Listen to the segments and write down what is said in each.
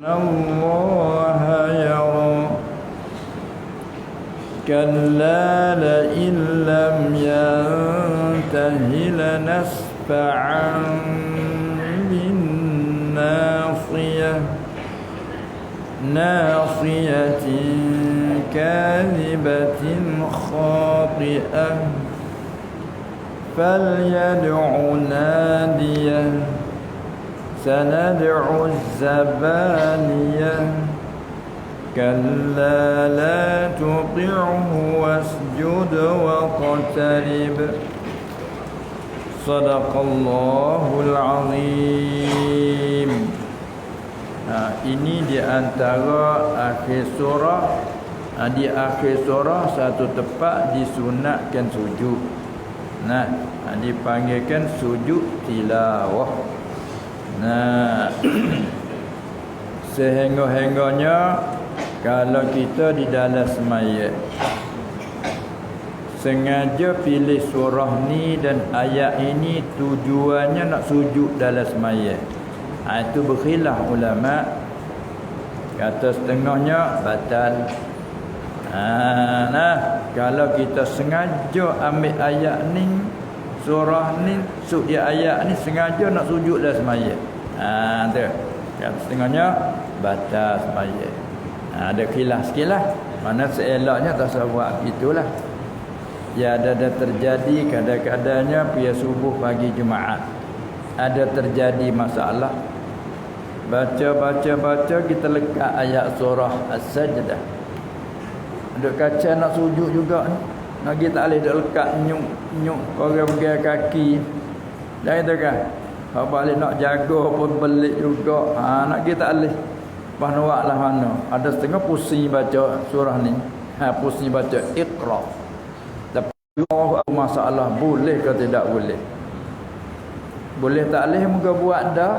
الله يرى كلا لئن لم ينته لنسفعا بالناصية ناصية كاذبة خاطئة فليدع ناديه سندع الزبانية كلا لا تطعه واسجد واقترب صدق الله العظيم. Ini di antara akhir surah. Di akhir surah satu tempat disunatkan sujud. Dipanggilkan sujud tilawah. Sehingga-hingganya kalau kita di dalam semaya sengaja pilih surah ni dan ayat ini tujuannya nak sujud dalam semaya, itu berkhilaf ulama. Kata setengahnya batal. Kalau kita sengaja ambil ayat ni, surah ni, ayat ni sengaja nak sujud dalam semaya, tu kan setengahnya batal semaya. Ada khilaf sikit lah. Mana seeloknya tak usah buat gitulah. Ya, ada terjadi kadang-kadangnya pada subuh pagi Jumaat ada terjadi masalah. Baca kita lekat ayat surah As-Sajdah. Duk kaca nak sujud juga ni. Nak kita alih duk lekat nyuk orang pegang kaki. Dah itu kan. Kalau balik nak jaga pun belik juga. Nak kita alih. Lepas nuaklah mana. Ada setengah pusing baca surah ni. Pusing baca Iqra. Tapi masalah boleh ke tidak boleh. Boleh tak boleh muka buat dah.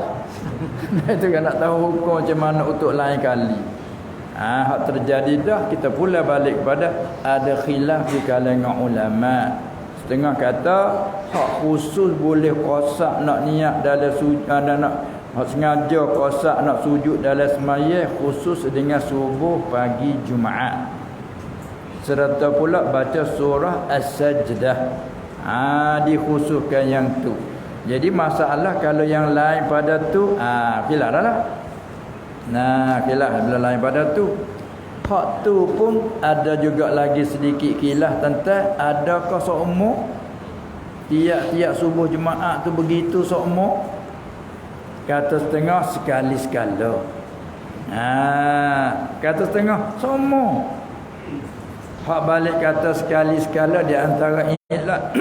Itu kan nak tahu hukum macam mana untuk lain kali. Hak terjadi dah, kita pula balik kepada ada khilaf di kalangan ulama. Setengah kata hak khusus boleh qasak nak niat dalam sujud, nak sengaja qasak nak sujud dalam semaya khusus dengan subuh pagi Jumaat. Serta pula baca surah As-Sajdah. Dikhususkan yang tu. Jadi masalah kalau yang lain pada tu, khilaf dah lah. Khilaf bila lain pada tu. Hak tu pun ada juga lagi sedikit khilaf tentang adakah seumur tiap-tiap subuh Jumaat tu begitu seumur. Kata setengah sekali-sekala. Kata setengah seumur. Hak balik kata sekali-sekala di antara inilah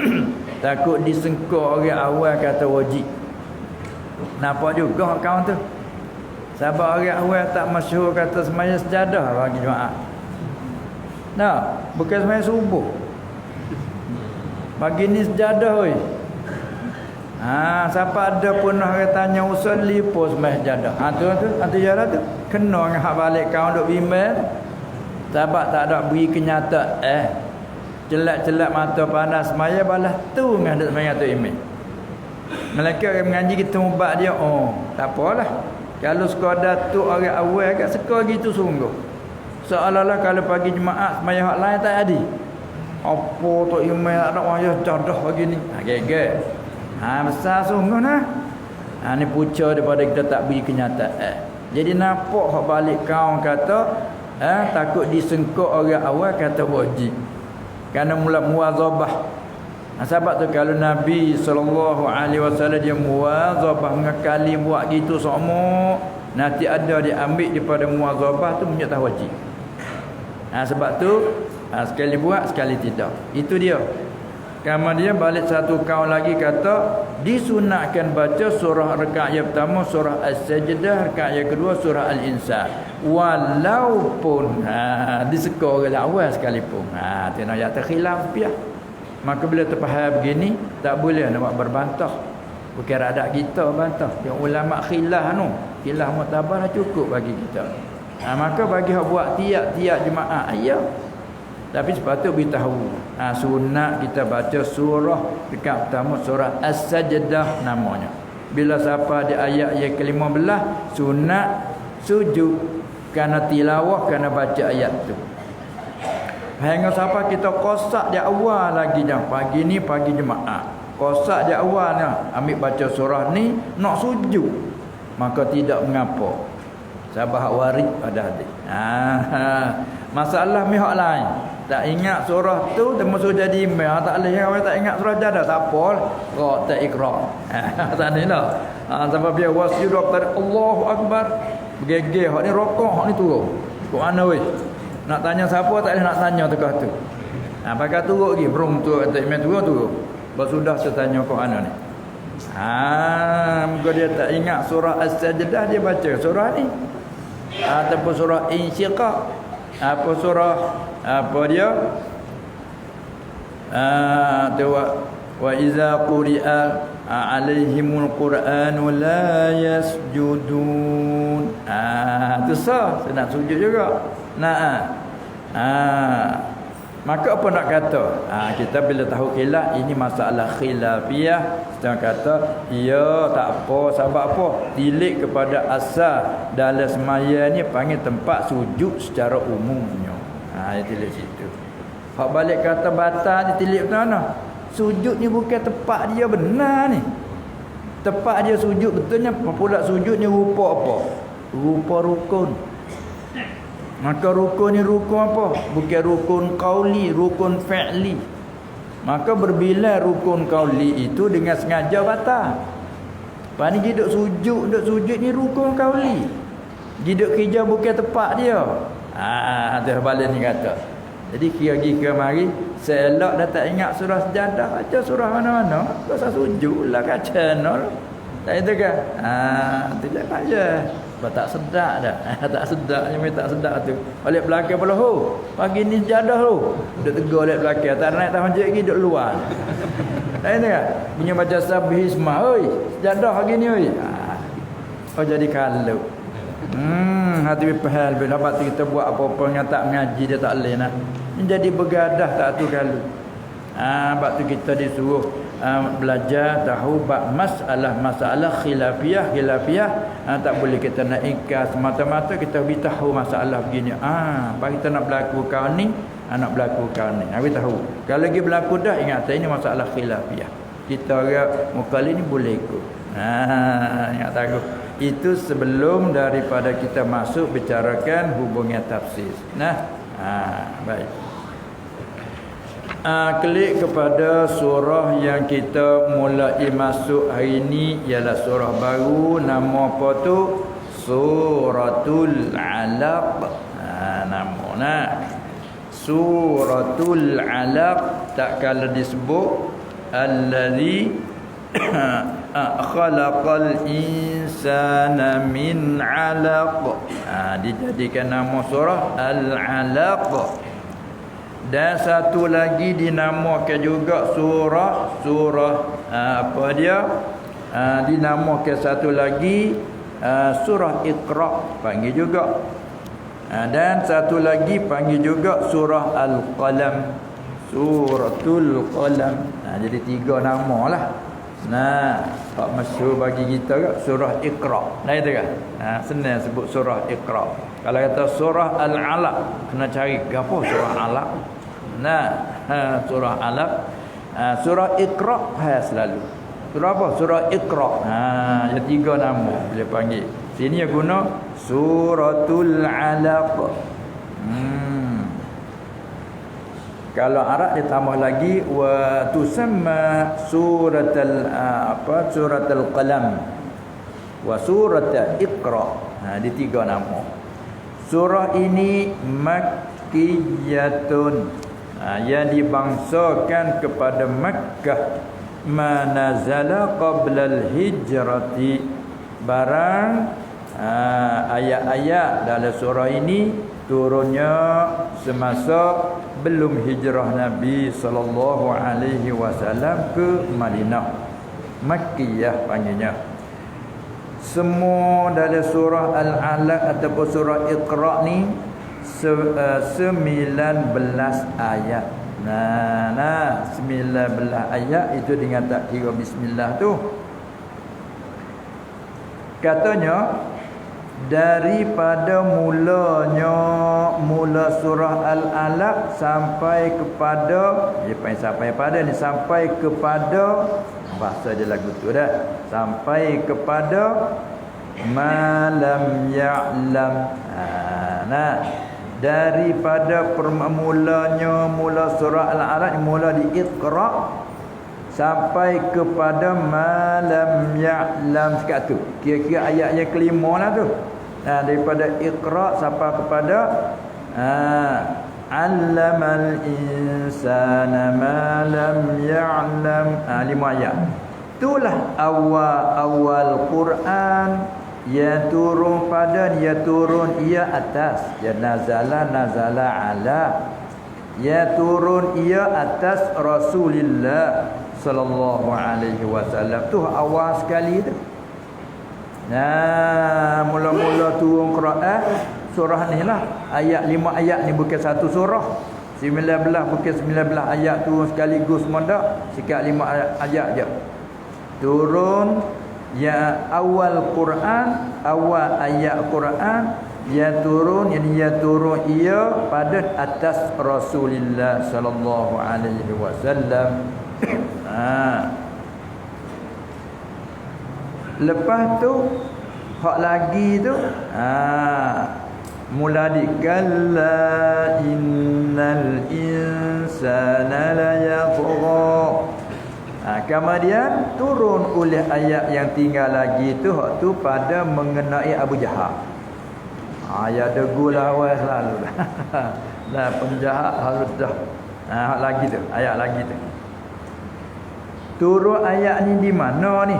takut disengkok orang awal kata wajib. Nampak juga hak kawan tu. Sebab orang awal tak masyhur kata semaya sejadah bagi Jumaat. Bukan semaya subuh. Pagi ni sejadah oi. Siapa ada pernah orang tanya usul lipo semaya sejadah. Tu jarak tu. Kena dengan hak balik kawan duk bimbang. Sebab tak ada beri kenyataan. Celak-celak mata panas semaya balas tu dengan duk semaya tu imam. Malaikat orang mengaji kita ubat dia, tak apalah. Kalau sekadar tu orang awal kat suka gitu sungguh. Seolah-olah kalau pagi Jumaat semaya hak lain tak ada. Apa tu imam tak ada wayah jadah begini. Gegek. Besar sungguh nah. Ni puca daripada kita tak beri kenyataan. Jadi nampak hak balik kaum kata takut disengkok orang awal kata wajib. Kerana mula muwazabah. Sebab tu kalau Nabi SAW dia muwazabah ngekali buat gitu semua, nanti ada diambil daripada muwazabah tu menyatakan wajib. Sebab tu sekali buat sekali tidak. Itu dia. Kemudian balik satu kaum lagi kata disunatkan baca surah rakaat yang pertama surah As-Sajdah, rakaat yang kedua surah Al-Insan. Walaupun disekor oleh awal sekalipun. Tu nak ayat khilaf piah. Maka bila terfaham begini, tak boleh nak berbantah. Bukan ada kita bantah. Yang ulama khilaf khilaf muktabar cukup bagi kita. Maka bagi hak buat tiap-tiap Jumaat tapi sepatutnya beritahu. Sunat kita baca surah dekat pertama surah As-Sajdah namanya. Bila siapa di ayat yang ke-15 sunat Sujud kerana tilawah, kerana baca ayat tu. Hingga siapa kita kosak di awal lagi jam pagi ni, pagi Jumaat. Kosak di awalnya ambil baca surah ni nak sujud, maka tidak mengapa. Sabah warid ada hadis. Masalah mihak lain. Tak ingat surah tu termasuk jadi imam. Tak boleh orang tak ingat surah jadah, tak apa. Kau tak ikrar. Tak ni lah. Sebab dia wasjud kepada Allahu Akbar. Bergegeh hak ni rokok, hak ni turun. Kok mana weh? Nak tanya siapa tak boleh nak tanya tekah tu. Pakai turun lagi, berung tu kata imam turun. Baru sudah saya tanya kok mana ni. Muka dia tak ingat surah As-Sajdah, dia baca surah ni. Ataupun surah Insyiqaq. Apa surah apa dia? Wa iza quri'a alaihimul qur'anu la yasjudun. Tu sah, saya nak sujud juga. Maka apa nak kata? Kita bila tahu khilaf, ini masalah khilafiyah. Kita kata, ya tak apa, sebab apa? Tilik kepada asal dalam semaya ni panggil tempat sujud secara umumnya. Dia tilik situ. Hak balik kata batal, dia tilik betul mana? Sujud ni bukan tempat dia benar ni. Tempat dia sujud betulnya, pula sujud ni rupa apa? Rupa rukun. Maka rukun ni rukun apa? Bukan rukun qauli, rukun fi'li. Maka berbila rukun qauli itu dengan sengaja batal. Pani duduk sujud ni rukun qauli. Duduk kerja bukan tempat dia. Ada balik ni kata. Jadi kira-kira mari selok dah tak ingat surah sejadah, baca surah mana-mana, pasal sujud lah kaca nol. Tak itu kan? Tidak aja. Tak sedap dah. Tak sedap ni, tak sedap tu. Balik belakang pula pagi ni sejadah tu. Duduk tegur balik belakang, tak naik tahun je lagi duduk luar. Tak itu kan? Punya baca sabih isma, oi, sejadah pagi ni oi. Jadi kalau hati pahal bila dapat kita buat apa-apa yang tak mengaji dia tak boleh nak. Jadi bergadah tak tu kalau. Sebab tu kita disuruh belajar tahu bab masalah khilafiyah. Tak boleh kita nak ingkar semata-mata, kita beritahu masalah begini. Bagi kita nak berlaku kau ni, nak berlaku kau ni. Habis tahu. Kalau lagi berlaku dah, ingat ini masalah khilafiyah. Kita orang mukallid ni boleh ikut. Ingat tahu. Itu sebelum daripada kita masuk bicarakan hubungan tafsir. Baik. Klik kepada surah yang kita mulai masuk hari ini, ialah surah baru. Nama apa tu? Suratul Alaq. Nama Suratul Alaq. Tak kala disebut allazi khalaqal insana min 'alaq. Dijadikan nama surah Al-Alaq. Dan satu lagi dinamakan juga surah apa dia? Dinamakan satu lagi surah Iqra panggil juga. Dan satu lagi panggil juga surah Al-Qalam. Suratul Qalam. Jadi 3 nama lah. Pak masyhur bagi kita ke surah Iqra. Itu kan? Senang sebut surah Iqra. Kalau kata surah Al-Alaq, kena cari apa surah Alaq. Surah Alaq. Surah Iqra selalu. Surah apa? Surah Iqra. Ada 3 nama bila panggil. Sini dia guna Suratul Alaq. Kalau Arab dia tambah lagi wa tusamma suratul suratul qalam wa suratul Iqra. Ada 3 nama. Surah ini makkiyatun. Yang dibangsakan kepada Makkah, manazala qabla al-hijrati. Barang ayat-ayat dalam surah ini turunnya semasa belum hijrah Nabi sallallahu alaihi wasallam ke Madinah. Makkiyah panggilnya. Semua dalam surah Al-Alaq ataupun surah Iqra ni 19 ayat. 19 ayat itu dengan tak kira bismillah tu. Katanya daripada mula surah Al-Alaq sampai kepada sampai kepada bahasa dia lagu tu dah, sampai kepada malam ya'lam. Nah, daripada mula surah Al-Alaq, mula di Iqra sampai kepada malam ya'lam sekat tu. Kira-kira ayat yang kelima lah tu. Daripada Iqra sampai kepada allamal insana ma lam ya'lam. 5 ayat. Itulah awal Quran. Ya turun ia atas. Ya nazala ala. Ya turun ia atas Rasulullah sallallahu alaihi wasallam. Tu awal sekali tu. Nah, mula-mula turun Quran surah ni lah. Ayat 5 ayat ni bukan satu surah. 19 bukan 19 ayat turun sekaligus semua, sikat 5 ayat je. Turun ya awal Quran, awal ayat Quran, ya turun ia pada atas Rasulullah sallallahu alaihi wasallam. Lepas tu hak lagi tu mula di kalla innal insana la yatgha. Kemudian turun oleh ayat yang tinggal lagi tu hak tu pada mengenai Abu Jahal. Ayat degu lawan selalu. Nah, penjahat harus dah. Hak lagi tu, ayat lagi tu. Turun ayat ni di mana ni?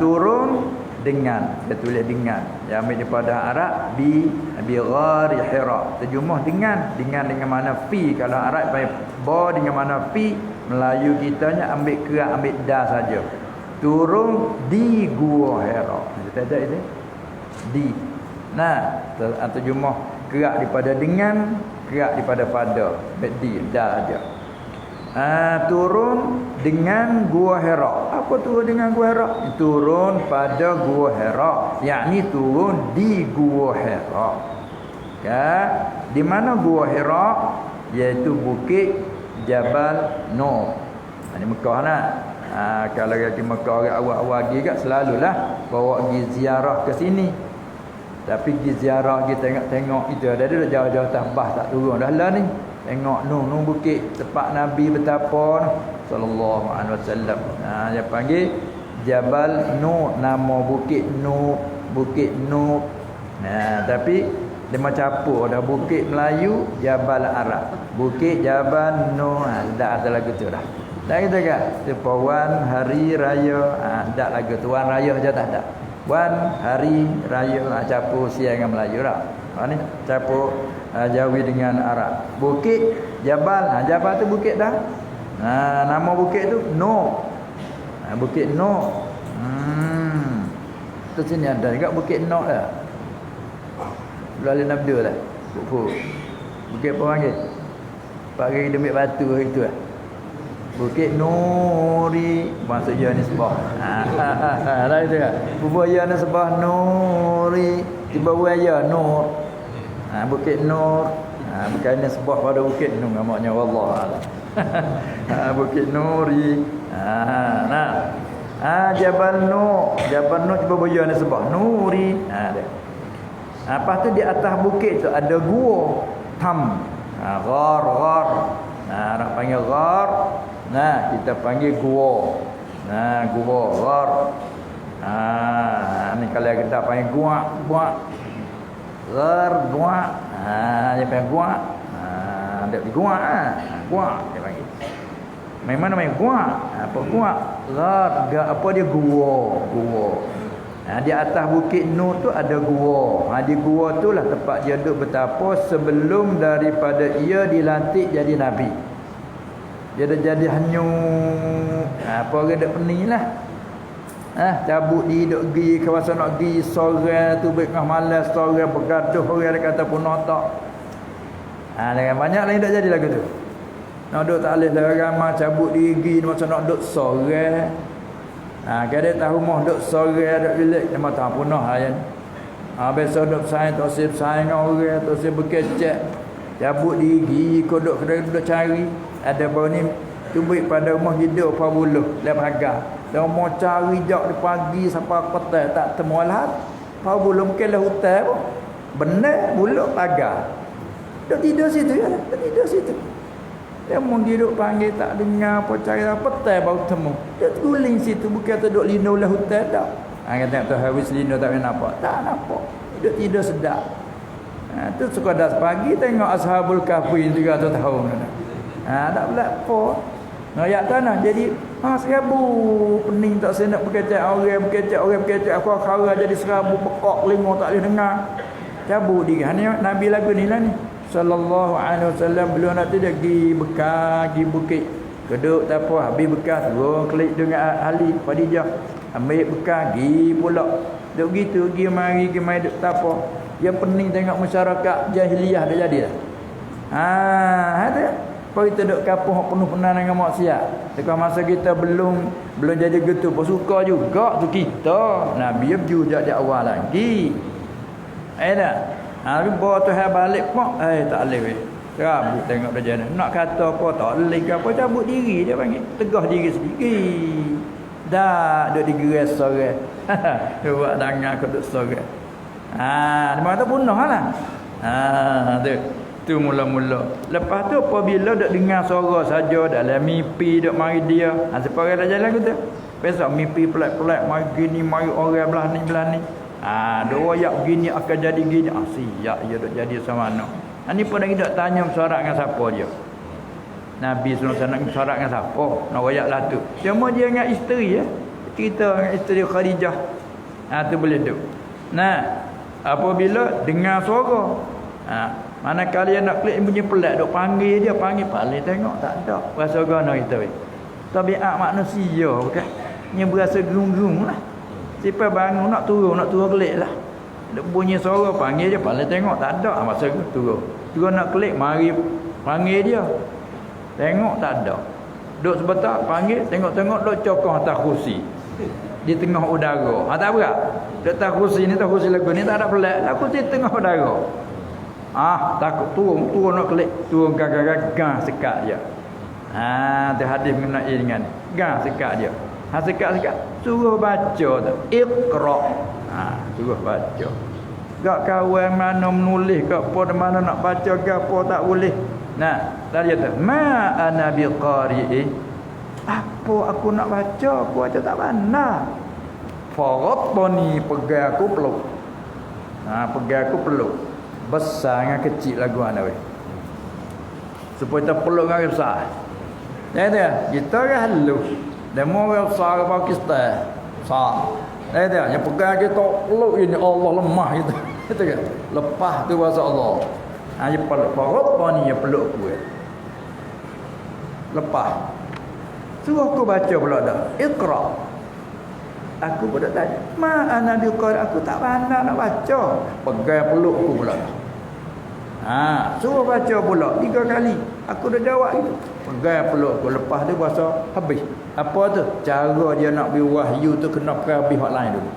Turun dengan, dia tulis dengan. Dia ambil daripada Arab bi ghari Hira. Terjemah dengan mana fi. Kalau Arab panggil ba dengan mana fi. Melayu kitanya ambil kerak, ambil da saja. Turun di gua Hira. Kita ada itu. Di. Nah, terjemah kerak daripada dengan, kerak daripada pada. Di da saja. Turun dengan gua Hira. Apa turun dengan gua Hira? Turun pada gua Hira, yakni turun di gua Hira. Di mana gua Hira? Iaitu bukit Jabal Nur. Di Mekah nak. Kalau pergi Mekah orang awal-awal pergi kat selalulah bawa pergi ziarah ke sini. Tapi pergi ziarah kita tengok itu ada jauh-jauh tambah tak turun dah lah ni. Tengok nu bukit tempat Nabi betapa sallallahu alaihi wasallam. Dia panggil Jabal Nur, nama bukit Nur, bukit Nur. Tapi dia macam apa dah bukit Melayu Jabal Arab. Bukit Jabal Nur. Dah ada lagu tu dah. Dah kita kan Wan hari raya. Dak lagu tu wan raya je tak ada. Wan hari raya campur siang dengan Melayu dah. Ni campur Jawi dengan Arab. Bukit Jabal. Jabal tu bukit dah. Nama bukit tu Nur. Bukit Nur. Tu sini ada juga bukit Nur dah. Lalu Nabdu lah. Bukit apa panggil? Pakai demi batu itu lah. Bukit Nuri. Maksud ya nisbah. Lah itu kan. Bubur ya nisbah Nuri. Tiba buaya Nur. Bukit Nur. Bukan nisbah pada Bukit Nur. Maknanya wallah. Bukit Nuri. Jabal Nur. Jabal Nur tiba buaya nisbah Nuri. Lepas tu di atas bukit tu ada gua Tam. Ghar. Nak panggil ghar. Kita panggil gua. Gua ghar. Ni kalau kita panggil gua. Ghar gua. Dia panggil gua. Ada di gua. Gua dia panggil. Memang namanya gua. Apa gua? Ghar. Apa dia gua. Di atas bukit Nur tu ada gua. Di gua tu lah tempat dia duduk betapa sebelum daripada ia dilantik jadi Nabi. Dia dah jadi hanyu. Apa orang dak pening lah. Cabut di duk pergi kawasan nak pergi sore tu baik tengah malam sore bergaduh orang dia kata pun tak. Dengan banyak lain tak jadi lagu tu. Nak duk tak alih lah ramai cabut diri macam nak duk sore. Kada tahu moh duk sore duk bilik dia mata punah ayan. Besok duk saing tak sip saing orang, tak sip berkecek. Cabut gigi, kodok duk cari. Ada bau ni tubik pada rumah hidup 40 lep harga. Dan mau cari jak di pagi sampai petang tak temu lah. 40 mungkin lah hutan pun. Benar buluk pagar. Duk tidur situ ya, duk tidur situ. Dia mau duduk panggil tak dengar apa cari apa petang baru temu. Duk guling situ bukan tu duk lino lah hutan dak. Kata tu habis lino tak nampak. Tak nampak. Duk tidur sedap. Tu sekadar pagi tengok Ashabul Kahfi 300 tahun. Tak pula apa. Ngayak tanah jadi serabu pening tak saya nak berkecek orang aku khara jadi serabu pekak lingo tak boleh dengar. Cabut dia. Ni Nabi lagu ni lah ni. Sallallahu alaihi wasallam beliau nak tidak pergi Bekah, pergi bukit. Keduk tak apa habis Bekah turun klik dengan ahli Khadijah. Ambil Bekah pergi pula. Duk gitu pergi mari duk tak apa. Yang penting tengok masyarakat jahiliah dah jadi dah. Ada. Kalau kita duduk kampung penuh penan dengan maksiat. Dekat masa kita belum jadi gitu, pun suka juga tu kita. Nabi berju jak awal lagi. Tak? Tapi bawa Tuhan balik pun, tak boleh weh. Cabut tengok dah jalan. Nak kata apa tak boleh ke apa, cabut diri dia panggil. Tegah diri sendiri. Dah duduk digeras sorang. Buat dangar ke duduk sorang. Dia kata punah lah. Tu mula-mula. Lepas tu apabila dak dengar suara saja dalam mimpi dak mari dia. Siapa orang dah jalan kita. Besok mimpi pelik-pelik mari gini, mari orang belah ni. Dak royak gini akan jadi gini. Siap dia dak jadi sama mana. Ni pun lagi dak tanya bersorak dengan siapa dia. Nabi sallallahu alaihi wasallam bersorak dengan siapa? Nak royaklah tu. Cuma dia dengan isteri ya. Cerita dengan isteri Khadijah. Tu boleh tu. Nah, apabila dengar suara. Mana kalian nak klik bunyi pelat duk panggil dia paling tengok tak ada rasa gana kita tabiat manusia bukan nya berasa gerung-gerung lah siapa bangun nak turun klik lah duk bunyi suara panggil dia paling tengok tak ada masa turun nak klik mari panggil dia tengok tak ada duk sebentar panggil tengok duk cokong atas kursi di tengah udara tak berat duk atas kursi ni kursi lagu ni tak ada pelat lah kursi tengah udara. Takut turun nak klik turun gang sekat dia. Tu hadis mengenai dengan gang sekat dia. Sekat suruh baca tu Iqra. Suruh baca. Gak kawan mana menulis gak apa mana nak baca gak apa tak boleh. Tadi kata ma ana biqari'i. Apa aku nak baca aku baca tak pandai. Faratani pegang aku peluk. Pegang aku peluk. Besar dengan kecil lagu anda weh. Supaya kita peluk dengan besar. Kita kan halus. Demo besar ke Pakistan. Besar. Yang pegang kita peluk ini Allah lemah gitu. Itu kan. Lepas tu bahasa Allah. Dia peluk. Apa ni dia peluk aku. Lepas. Suruh aku baca pula dah. Iqra. Aku pun tak tanya. Ana biqari aku tak pandai nak baca. Pegang peluk aku pula. Suruh baca pula 3 kali. Aku dah jawab itu. Pegang peluk aku lepas tu bahasa habis. Apa tu? Cara dia nak beri wahyu tu kena habis hak lain dulu.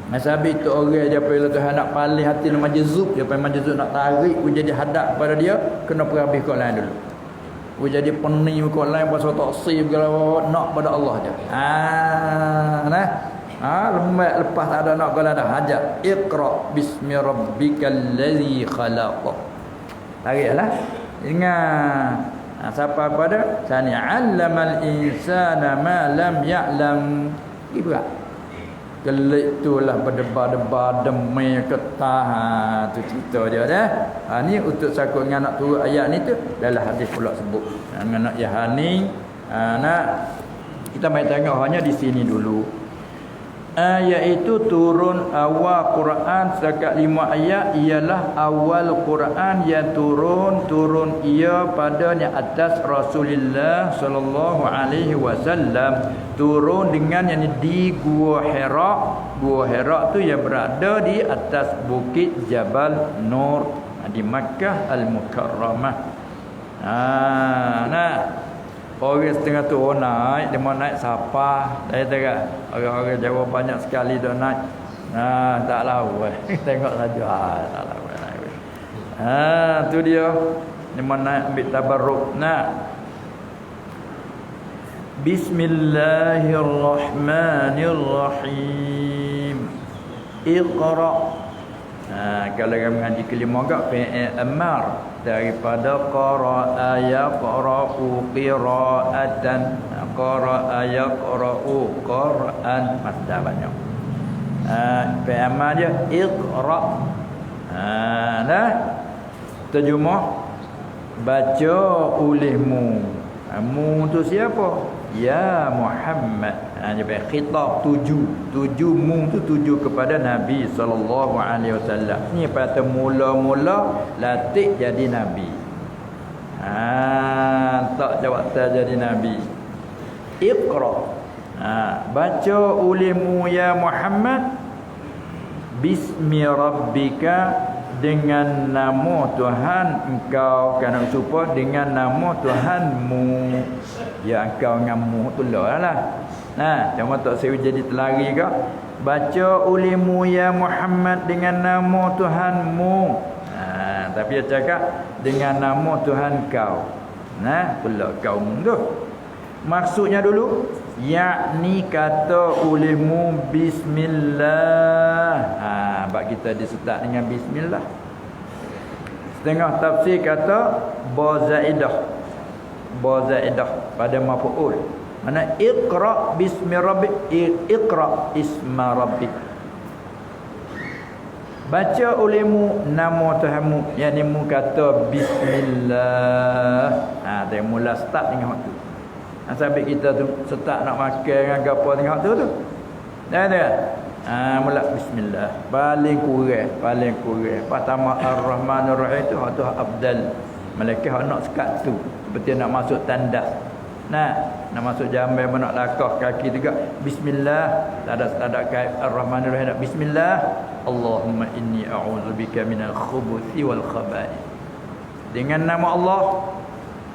Masa habis tu orang dia bila Tuhan nak palih hati nak majzub, dia panggil majzub nak tarik aku jadi hadap pada dia, kena habis hak lain dulu. Aku jadi pening kau lain pasal taksir kalau nak pada Allah je. Lemak lepas tak ada nak kalau dah hajat. Iqra bismi rabbikal ladzi khalaq. Tariklah. Ingat. Siapa pada? Sani 'allamal insana ma lam ya'lam. Ibarat. Gelik itulah berdebar-debar demi ketah tu cerita dia dah. Ni untuk sakut dengan nak turun ayat ni tu dalam hadis pula sebut. Dengan nak yahani nak kita mai tengok hanya di sini dulu. Iaitu turun awal Quran setakat 5 ayat ialah awal Quran yang turun ia padanya atas Rasulullah sallallahu alaihi wasallam, turun dengan yang di Gua Hira. Gua Hira tu yang berada di atas bukit Jabal Nur di Makkah Al-Mukarramah. Orang setengah tu naik, dia mau naik siapa? Saya tengok orang-orang Jawa banyak sekali dah naik. Tak lawan. Tengok saja. Tak lawan. Tu dia. Ni mana ambil tabarruk. Bismillahirrahmanirrahim. Iqra. Kalau yang mengaji kelima agak fi'il amar daripada qara'a yaqra'u qira'atan. Qara'a yaqra'u qur'an, masdar banyak. Fi'il amar dia iqra. Terjemah baca olehmu. Mu tu siapa? Ya Muhammad. Dia bagi khitab tuju mu tu tuju kepada Nabi sallallahu alaihi wasallam. Ni pada mula-mula latih jadi nabi. Tak jawab tak jadi nabi. Iqra. Baca olehmu ya Muhammad bismi rabbika, dengan nama Tuhan engkau, kerana supaya dengan nama Tuhanmu. Ya engkau ngamu tu lah. Cuma tak saya jadi terlari ke. Baca olehmu ya Muhammad dengan nama Tuhanmu. Tapi dia cakap dengan nama Tuhan kau. Pula kaum tu. Maksudnya dulu, yakni kata olehmu bismillah. Bab kita disertak dengan bismillah. Setengah tafsir kata ba zaidah pada maf'ul. Mana iqra bismi rabbik, iqra isma rabbik. Baca olehmu nama Tuhanmu, yakni mu kata bismillah. Dia mula start dengan waktu. Sampai kita tu setak nak makan dengan gapo tengok tu. Mula bismillah. Paling kurang. Pertama Ar-Rahmanir Rahim tu afdal. Malaikat nak sekat tu. Seperti nak masuk tandas. Nak masuk jambai nak lakah kaki juga. Bismillah. Tak ada kait Ar-Rahmanir Rahim. Bismillah. Allahumma inni a'udzubika minal khubuthi wal khaba'ith. Dengan nama Allah,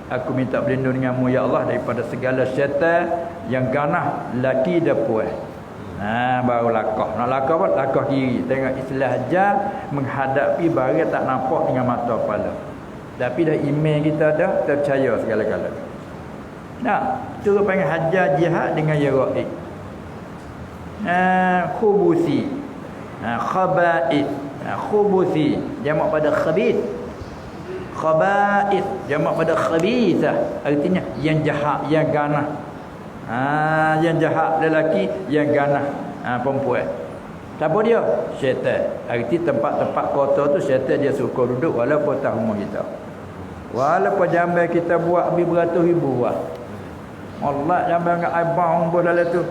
aku minta berlindung denganmu ya Allah daripada segala syaitan yang ganah laki dan puas. Baru lakah. Nak lakah apa? Lakah kiri. Tengok Islam ajar menghadapi barang tak nampak dengan mata kepala. Tapi dah iman kita dah terpercaya segala-gala. Tu panggil hajar jihad dengan ya raib. Khubusi. Khaba'ith. Khubusi jamak pada khabith. Khaba'ith jamak pada khabithah, artinya yang jahat, yang ganah. Yang jahat lelaki, yang ganah perempuan. Siapa dia? Syaitan. Arti tempat-tempat kotor tu syaitan dia suka duduk walaupun tak rumah kita. Walaupun jambai kita buat beratus ribu buat. Allah jambai dengan abang bos dalam tu.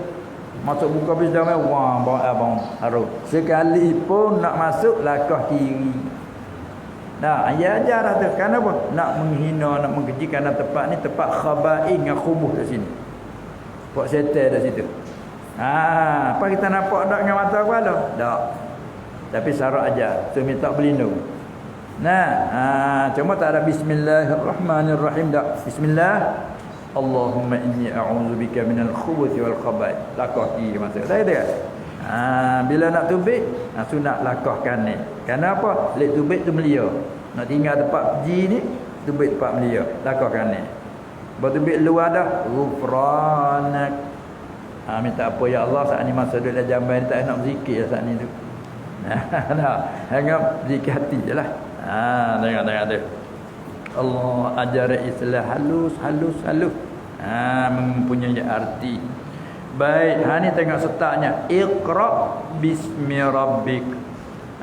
Masuk buka bis jambai, wah abang harum. Sekali pun nak masuk lakah kiri. Ayat ajar dah tu. Kenapa? Nak menghina, nak mengkeji, kerana tempat ni tempat khaba'in dengan khubuh kat sini. Buat setel dah situ. Apa kita nampak tak dengan mata kepala? Tak. Tapi syarat ajar. So minta berlindung. Cuma tak ada bismillahirrahmanirrahim tak. Bismillah. Allahumma inni a'udzubika minal khubuthi wal khaba'ith. Lakah kiri masuk. Tak ada. Bila nak tubik, sunat lakah kanan. Kenapa? Lek tubik tu melia. Nak tinggal tempat ji ni, tubik tempat melia. Lakah kanan. Bertubik luar dah, ghufranak. Minta apa ya Allah, saat ni masa duduk dalam jamban ni tak nak berzikir saat ni tu. Hanya berzikir hati je lah. Tengok tu. Allah ajar Islam halus. Mempunyai arti. Baik, ni tengok setaknya. Iqra bismi rabbik.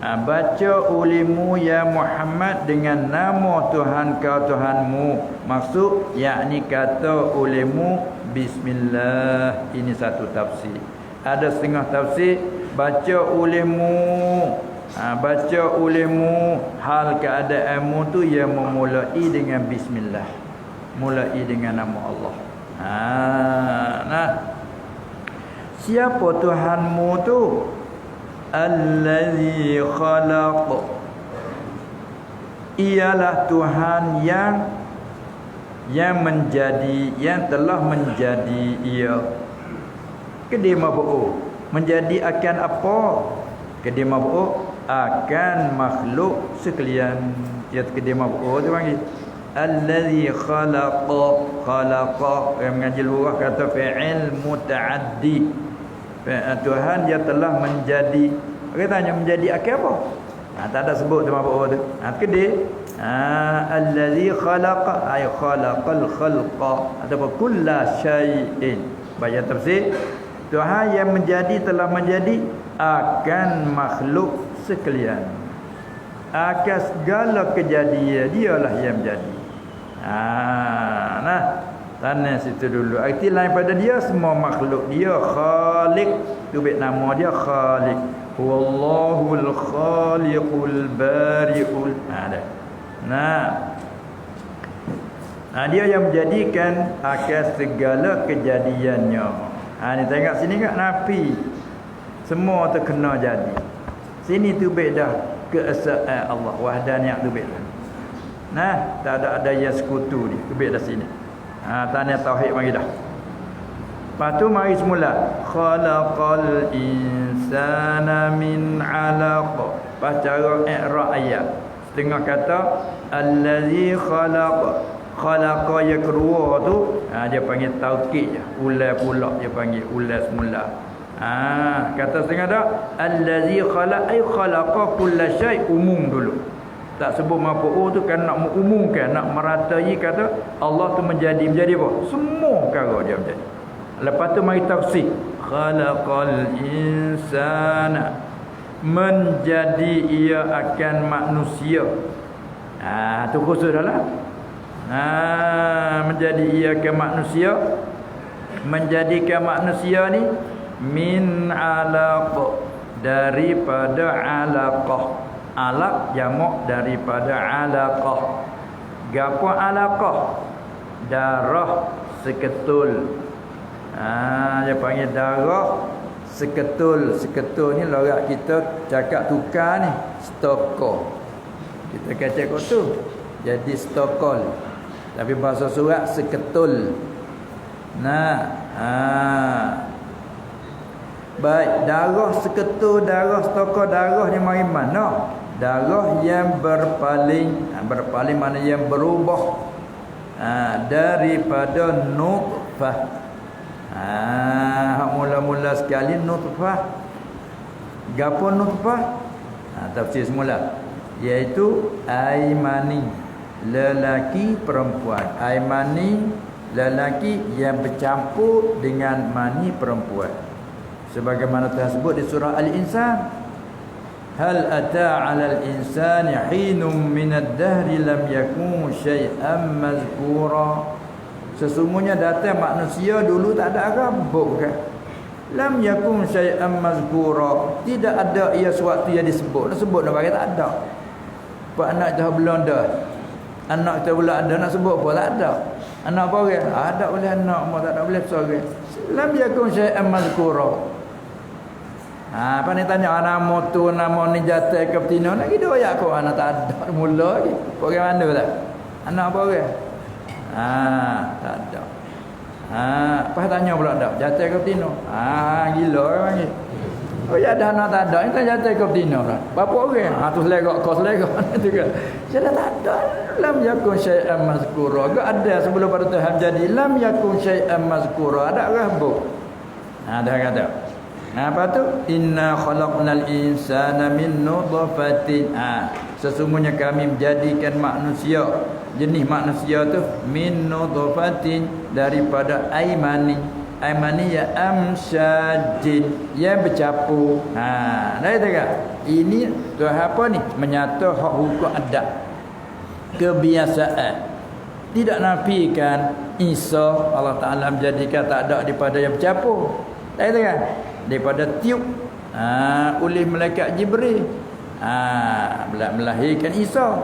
Baca olehmu ya Muhammad dengan nama Tuhan kau Tuhanmu. Maksud yakni kata olehmu bismillah. Ini satu tafsir. Ada setengah tafsir baca olehmu. Baca olehmu hal keadaanmu tu yang memulai dengan bismillah. Mulai dengan nama Allah. Siapa Tuhanmu tu? Allazi khalaq. Ialah Tuhan yang menjadi, yang telah menjadi ia. Kedai mabuk. Menjadi akan apa? kedai maf'ul akan makhluk sekalian. Dia kedai maf'ul tu panggil allazi khalaqa yang mengaji lurah kata fi'il muta'addi. Tuhan dia telah menjadi. Orang tanya menjadi akan apa? Tak ada sebut tu maf'ul tu. Kedai allazi khalaqa ay khalaqal khalqa ataupun kulla syai'in. Baca tafsir, Tuhan yang menjadi telah menjadi akan makhluk sekalian. Akan segala kejadian dialah yang menjadi. Nah, tanah situ dulu. Arti lain pada dia semua makhluk dia khaliq. Tu bet nama dia khaliq. Huwallahul khaliqul bari'ul. Nah, dia yang menjadikan akan segala kejadiannya. Ni tengok sini kat Nabi. Semua terkena jadi. Sini tu beda keesaan Allah, wahdaniyah tu beda. Nah, tak ada yang sekutu ni. Tu beda sini. Tanya tauhid mari dah. Lepas tu mari semula. Khalaqal insana min 'alaq. Pas cara i'ra ayat. Setengah kata allazi khalaqa yang kedua tu dia panggil taukid je, ulas pula dia panggil ulas semula. Kata setengah dah allazi khalaqa kullasyai umum dulu. Tak sebut maf'ul tu kan nak mengumumkan, nak meratai kata Allah tu menjadi apa? Semua perkara dia menjadi. Lepas tu mari tafsir. Khalaqal insana, menjadi ia akan manusia. Tu khusus dah lah. Menjadi ia akan manusia, menjadikan manusia ni min alaq, daripada alaqah. Alaq jamak daripada alaqah. Gapo alaqah? Darah seketul. Dia panggil darah seketul. Seketul ni lorak kita cakap tukar ni, stokol. Kita kata kau tu jadi stokol. Tapi bahasa surat seketul. Baik, darah seketul, darah stokol, darah ni mari mana? Darah yang berpaling. Berpaling mana yang berubah daripada nutfah. Mula-mula sekali nutfah. Gapo nutfah? Tafsir semula, iaitu air mani lelaki perempuan. Air mani lelaki yang bercampur dengan mani perempuan. Sebagaimana tersebut di surah Al-Insan. Hal ata 'alal insani hinum minad dahri lam yakun syai'an mazkura. Sesungguhnya datang manusia dulu tak ada rabuk kan. Lam yakun syai'an mazkura. Tidak ada ia suatu yang disebut. Nak sebut nak bagi tak ada. Pak anak dah belum dah. Anak kita pula ada nak sebut apa tak ada. Anak apa orang? Ada boleh anak, mak tak ada boleh seorang. Lam yakun syai'an mazkura. Apa ni tanya nama tu, nama ni jatuh ke betina nak gitu ayat kau anak tak ada mula lagi. Orang mana tak? Anak apa orang? Tak ada. Apa tanya pula tak? Jatuh ke betina? Gila orang panggil. Oh ya dah anak tak ada, ni tak jatuh ke betina lah. Berapa orang? Tu selegak kau selegak tu kan. Saya tak ada. Lam yakun syai'an mazkura. Gak ada sebelum pada Tuhan jadi lam yakun syai'an mazkura. Ada rabuk. Dah kata. Apa tu? Inna khalaqnal insana min nutfatin. Sesungguhnya kami menjadikan manusia, jenis manusia tu min nutfatin, daripada air mani. Air mani ya amsyajin, yang bercampur. Dah kata tak? Ini tu apa ni? Menyata hak hukum adat, kebiasaan. Tidak nafikan Isa Allah Taala menjadikan tak ada daripada yang bercampur. Tak kata kan? Daripada tiup oleh malaikat Jibril melahirkan Isa.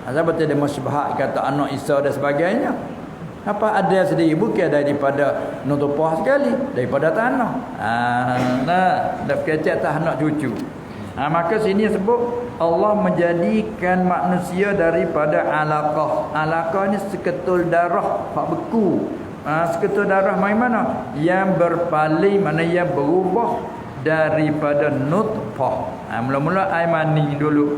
Sebab ada masybahat kata anak Isa dan sebagainya. Apa ada sendiri bukan daripada nutfah sekali, daripada tanah. Dah kecek tak anak cucu. Maka sini sebut Allah menjadikan manusia daripada alaqah. Alaqah ni seketul darah hak beku. Seketul darah mai mana? Yang berpaling, mana yang berubah daripada nutfah. Mula-mula air mani dulu.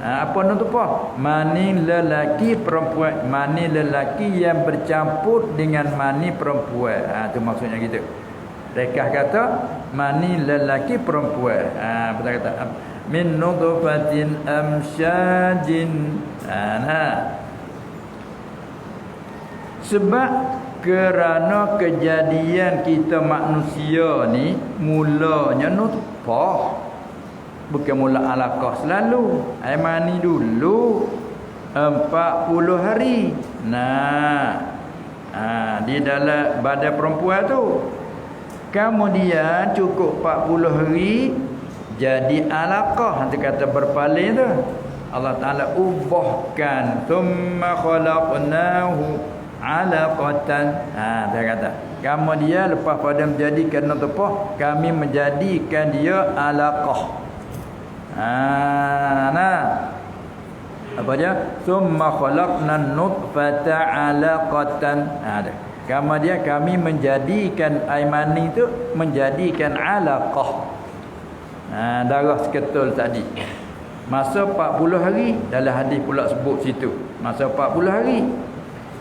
Apa nutfah? Mani lelaki perempuan, mani lelaki yang bercampur dengan mani perempuan. Tu maksudnya gitu. Rekah kata mani lelaki perempuan. Betul kata min nutfatin amsyajin. Sebab kerana kejadian kita manusia ni mulanya nutfah, bukan mula alaqah selalu. Air mani dulu 40 hari. Di dalam badan perempuan tu. Kemudian cukup 40 hari jadi alaqah. Nanti kata berpaling tu. Allah Taala ubahkan thumma khalaqnahu alaqatan. Dia kata kemudian lepas pada menjadikan nutfah, kami menjadikan dia alaqah. Apa dia? Summa khalaqnan nutfata alaqatan. Kemudian kami menjadikan air mani itu menjadikan alaqah. Darah seketul tadi. Masa 40 hari, dalam hadis pula sebut situ. Masa 40 hari.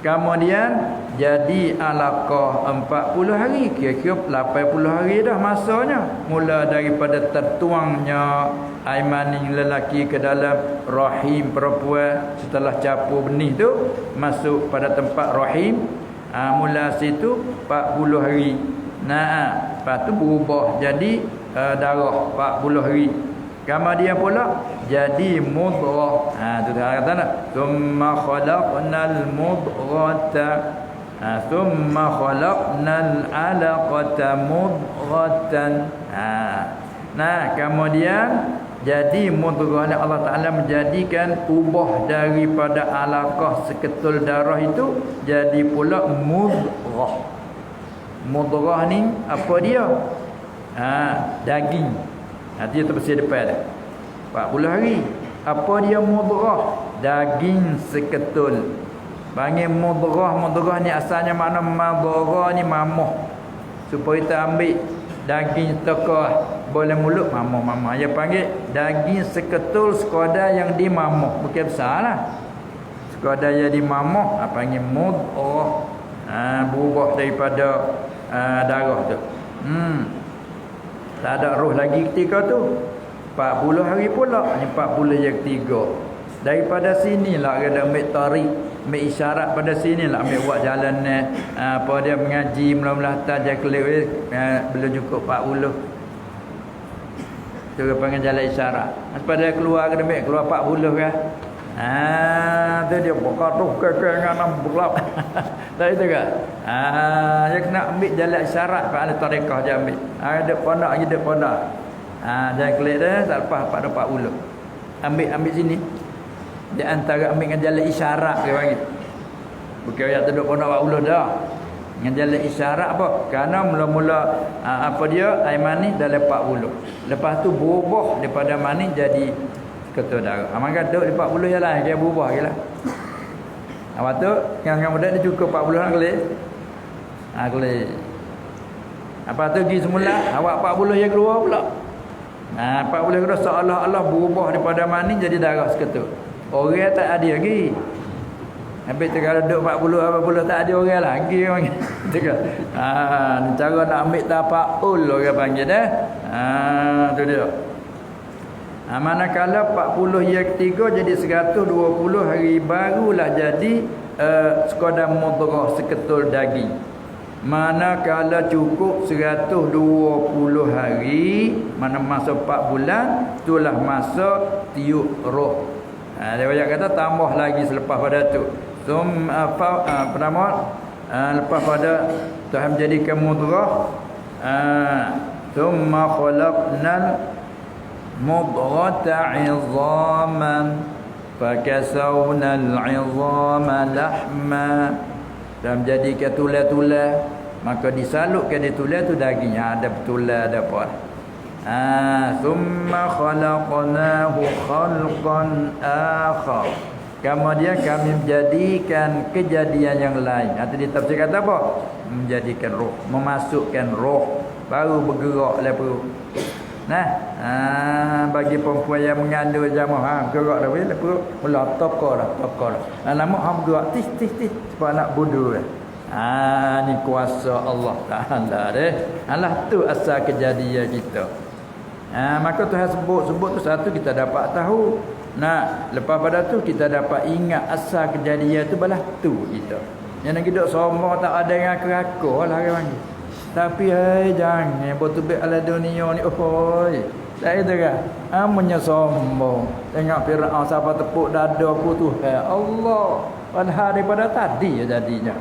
Kemudian jadi alaqah 40 hari, kira-kira 80 hari dah masanya. Mula daripada tertuangnya air mani lelaki ke dalam rahim perempuan, setelah capur benih tu masuk pada tempat rahim. Mula situ 40 hari. Lepas tu berubah jadi darah 40 hari. Kemudian pula jadi mudghah. Tu kata nak thumma khalaqnal mudghata thumma khalaqnal alaqata mudghatan. Kemudian jadi mudghah. Allah Taala menjadikan ubah daripada alaqah seketul darah itu jadi pula mudghah. Mudghah ni apa dia? Daging. Dia terbersih depan dia 40 hari. Apa dia mudghah? Daging seketul. Panggil mudghah. Mudghah ni asalnya makna madghah ni mamuh. Supaya kita ambil daging tekah boleh mulut mamuh. Dia panggil daging seketul sekadar yang dimamuh. Bukan besar lah. Sekadar yang dimamuh panggil mudghah. Berubah daripada darah tu. Tak ada roh lagi ketika tu. 40 hari pula. Ni 40 yang ketiga. Daripada sinilah ada ambil tarik, ambil isyarat pada sinilah ambil buat jalan ni. Apa dia mengaji mula-mula tajam kelip belum cukup 40. Tu dia panggil jalan isyarat. Pada keluar ke ambil keluar 40 kan. Tu dia buka tu dengan 16. Tak itu kan? Dia kena ambil jalan isyarat pada ahli tarekah dia ambil. Ada pondok lagi ada pondok. Jangan kelik dah tak lepas pada 40. Ambil sini. Di antara ambil dengan jalan isyarat dia panggil. Bukan yang duduk pondok 40 dah. Dengan jalan isyarat apa? Kerana mula-mula apa dia air mani dalam 40. Lepas tu berubah daripada mani jadi ketua darah. Maka duduk di 40 je lah. Dia berubah je lah. Lepas tu yang muda dia cukup 40 lah kelih. Kelih. Lepas tu pergi semula. Awak 40 je keluar pula. 40 keluar seolah-olah berubah daripada mani jadi darah seketul. Orang tak ada lagi. Habis tu kalau duduk 40 tak ada orang lagi. Cara nak ambil tapaul orang panggil dah. Tu dia. Manakala 40 yang ketiga jadi 120 hari barulah jadi sekadar mudghah seketul daging. Manakala cukup 120 hari, mana masa 4 bulan, itulah masa tiup roh. Dia banyak kata tambah lagi selepas pada tu. Pertama lepas pada Tuhan menjadikan mudghah, thumma khalaqnal mudghata 'idhaman fakasawna al-'idhama lahma. Dan menjadikan tulang-tulang, maka disalutkan di tulang tu daging. Ada tulang ada apa. Thumma khalaqnahu khalqan akhar. Kemudian kami menjadikan kejadian yang lain. Atau ditafsir kata apa? Menjadikan roh, memasukkan roh baru bergerak lah perut. Nah, bagi perempuan yang mengandung jamaah, gerak dah bila perut mula tokor dah. Lama bergerak tis sebab nak bodoh dah. Ni kuasa Allah Taala deh. Allah tu asal kejadian kita. Maka Tuhan sebut tu satu kita dapat tahu. Nah, lepas pada tu kita dapat ingat asal kejadian tu balas tu kita. Yang nak hidup sombong tak ada yang kerakor lah orang panggil. Tapi jangan betul-betul ala dunia ni tak ada kan? Amanya sombong. Tengok Firaun siapa tepuk dada aku Tuhan Allah. Padahal daripada tadi ya jadinya.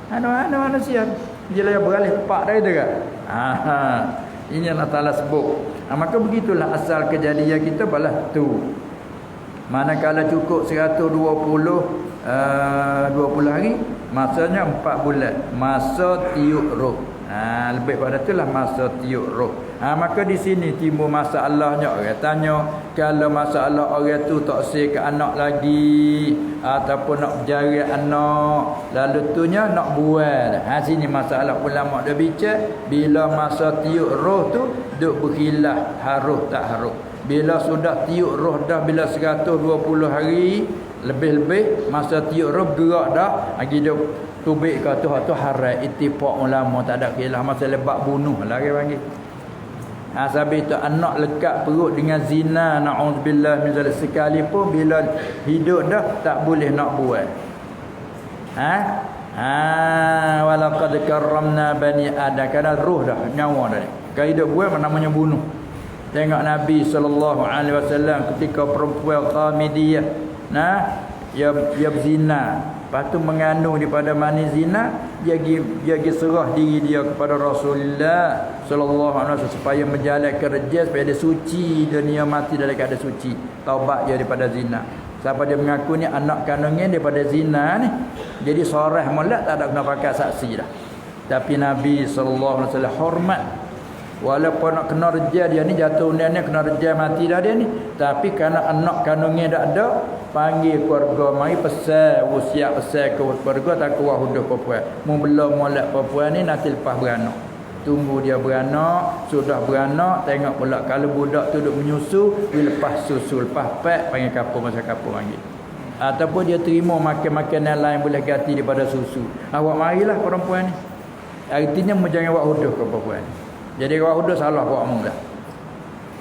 Manusia dia lah beralih tepat dah itu kan? Ini Allah Taala sebut. Maka begitulah asal kejadian kita balas tu. Manakala cukup 120 hari, masanya 4 bulan. Masa tiup roh. Lebih pada itulah masa tiup roh. Maka di sini timbul masalahnya. Orang tanya, kalau masalah orang tu tak sih ke anak lagi ataupun nak berjari anak, lalu tunya nak buat. Sini masalah ulama dah bincang, bila masa tiup roh tu duk berkhilaf harus tak harus. Bila sudah tiup roh dah, bila 120 hari lebih-lebih masa tiup roh gerak dah, hidup tubik ke tu haram, ittifaq ulama tak ada khilaf. Masa lebak bunuh lah dia panggil. Sebab itu anak lekat perut dengan zina, na'udzubillah min zalik, sekalipun bila hidup dah tak boleh nak buat. Walaqad karramna bani adam, kerana roh dah, nyawa dah. Kalau hidup buat namanya bunuh. Tengok Nabi SAW ketika perempuan Qamidiyah, dia berzina, lepas tu mengandung daripada mani zina, dia pergi serah diri dia kepada Rasulullah sallallahu alaihi wasallam supaya menjalani kerja supaya dia suci, dunia mati dalam keadaan suci, taubat dia daripada zina. Siapa dia mengaku ni anak kandungnya daripada zina ni, jadi sorah molek tak ada kena pakai saksi dah. Tapi Nabi sallallahu alaihi wasallam hormat, walaupun nak kena rejal dia ni, jatuh dia ni kena rejal mati dah dia ni, tapi kerana anak kandungnya tak ada, panggil keluarga mari pesan, wasiat pesan ke keluarga tak kuah huduh perempuan. Belum molek perempuan ni nanti lepas beranak. Tunggu dia beranak, sudah beranak, tengok pula kalau budak tu duk menyusu, dia lepas susu, lepas pek panggil kapur, masa kapur panggil. Ataupun dia terima makan makanan lain boleh ganti daripada susu. Awak marilah perempuan ni. Artinya jangan buat huduh ke perempuan. Jadi awak huduh salah buat mudah.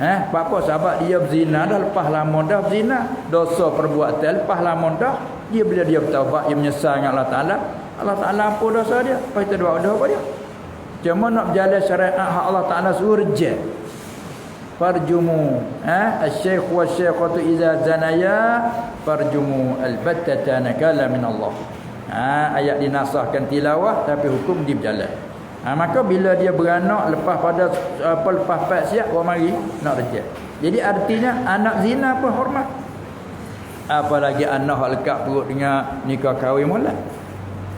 Apa sebab dia berzina dah, lepas lama dah berzina, dosa perbuatan lepas lama dah, dia bila dia bertaubat, dia menyesal dengan Allah Taala, Allah Taala ampun dosa dia, lepas kita doa apa dia? Cuma nak berjalan syariat hak Allah Taala suruh rejal. Farjumu asy-syaikh wa asy-syaikhatu idza zanaya farjumu albattata nakala min Allah. Ayat dinasahkan tilawah tapi hukum dia berjalan. Maka bila dia beranak lepas pada lepas pat siap orang mari nak rejal. Jadi artinya anak zina pun hormat. Apalagi anak hak lekat perut dengan nikah kahwin molek.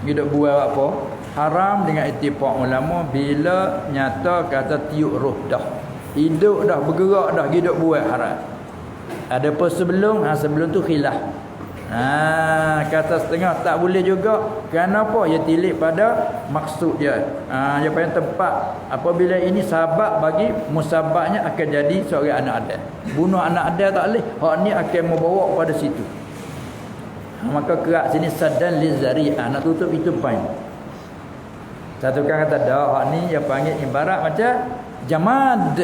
Hidup buat apa? Haram dengan ittifaq ulama bila nyata kata tiup roh dah. Hidup dah, bergerak dah, hidup buat haram. Ada apa sebelum? Sebelum tu khilaf. Kata setengah tak boleh juga. Kenapa? Dia tilik pada maksud dia. Dia punya tempat. Apabila ini sabab bagi musababnya akan jadi seorang anak Adam. Bunuh anak Adam tak boleh. Hak ni akan membawa pada situ. Maka kerak sini sadan lizari'ah. Nak tutup itu point. Satu kan kata dah, hak ni dia panggil ibarat macam jamad.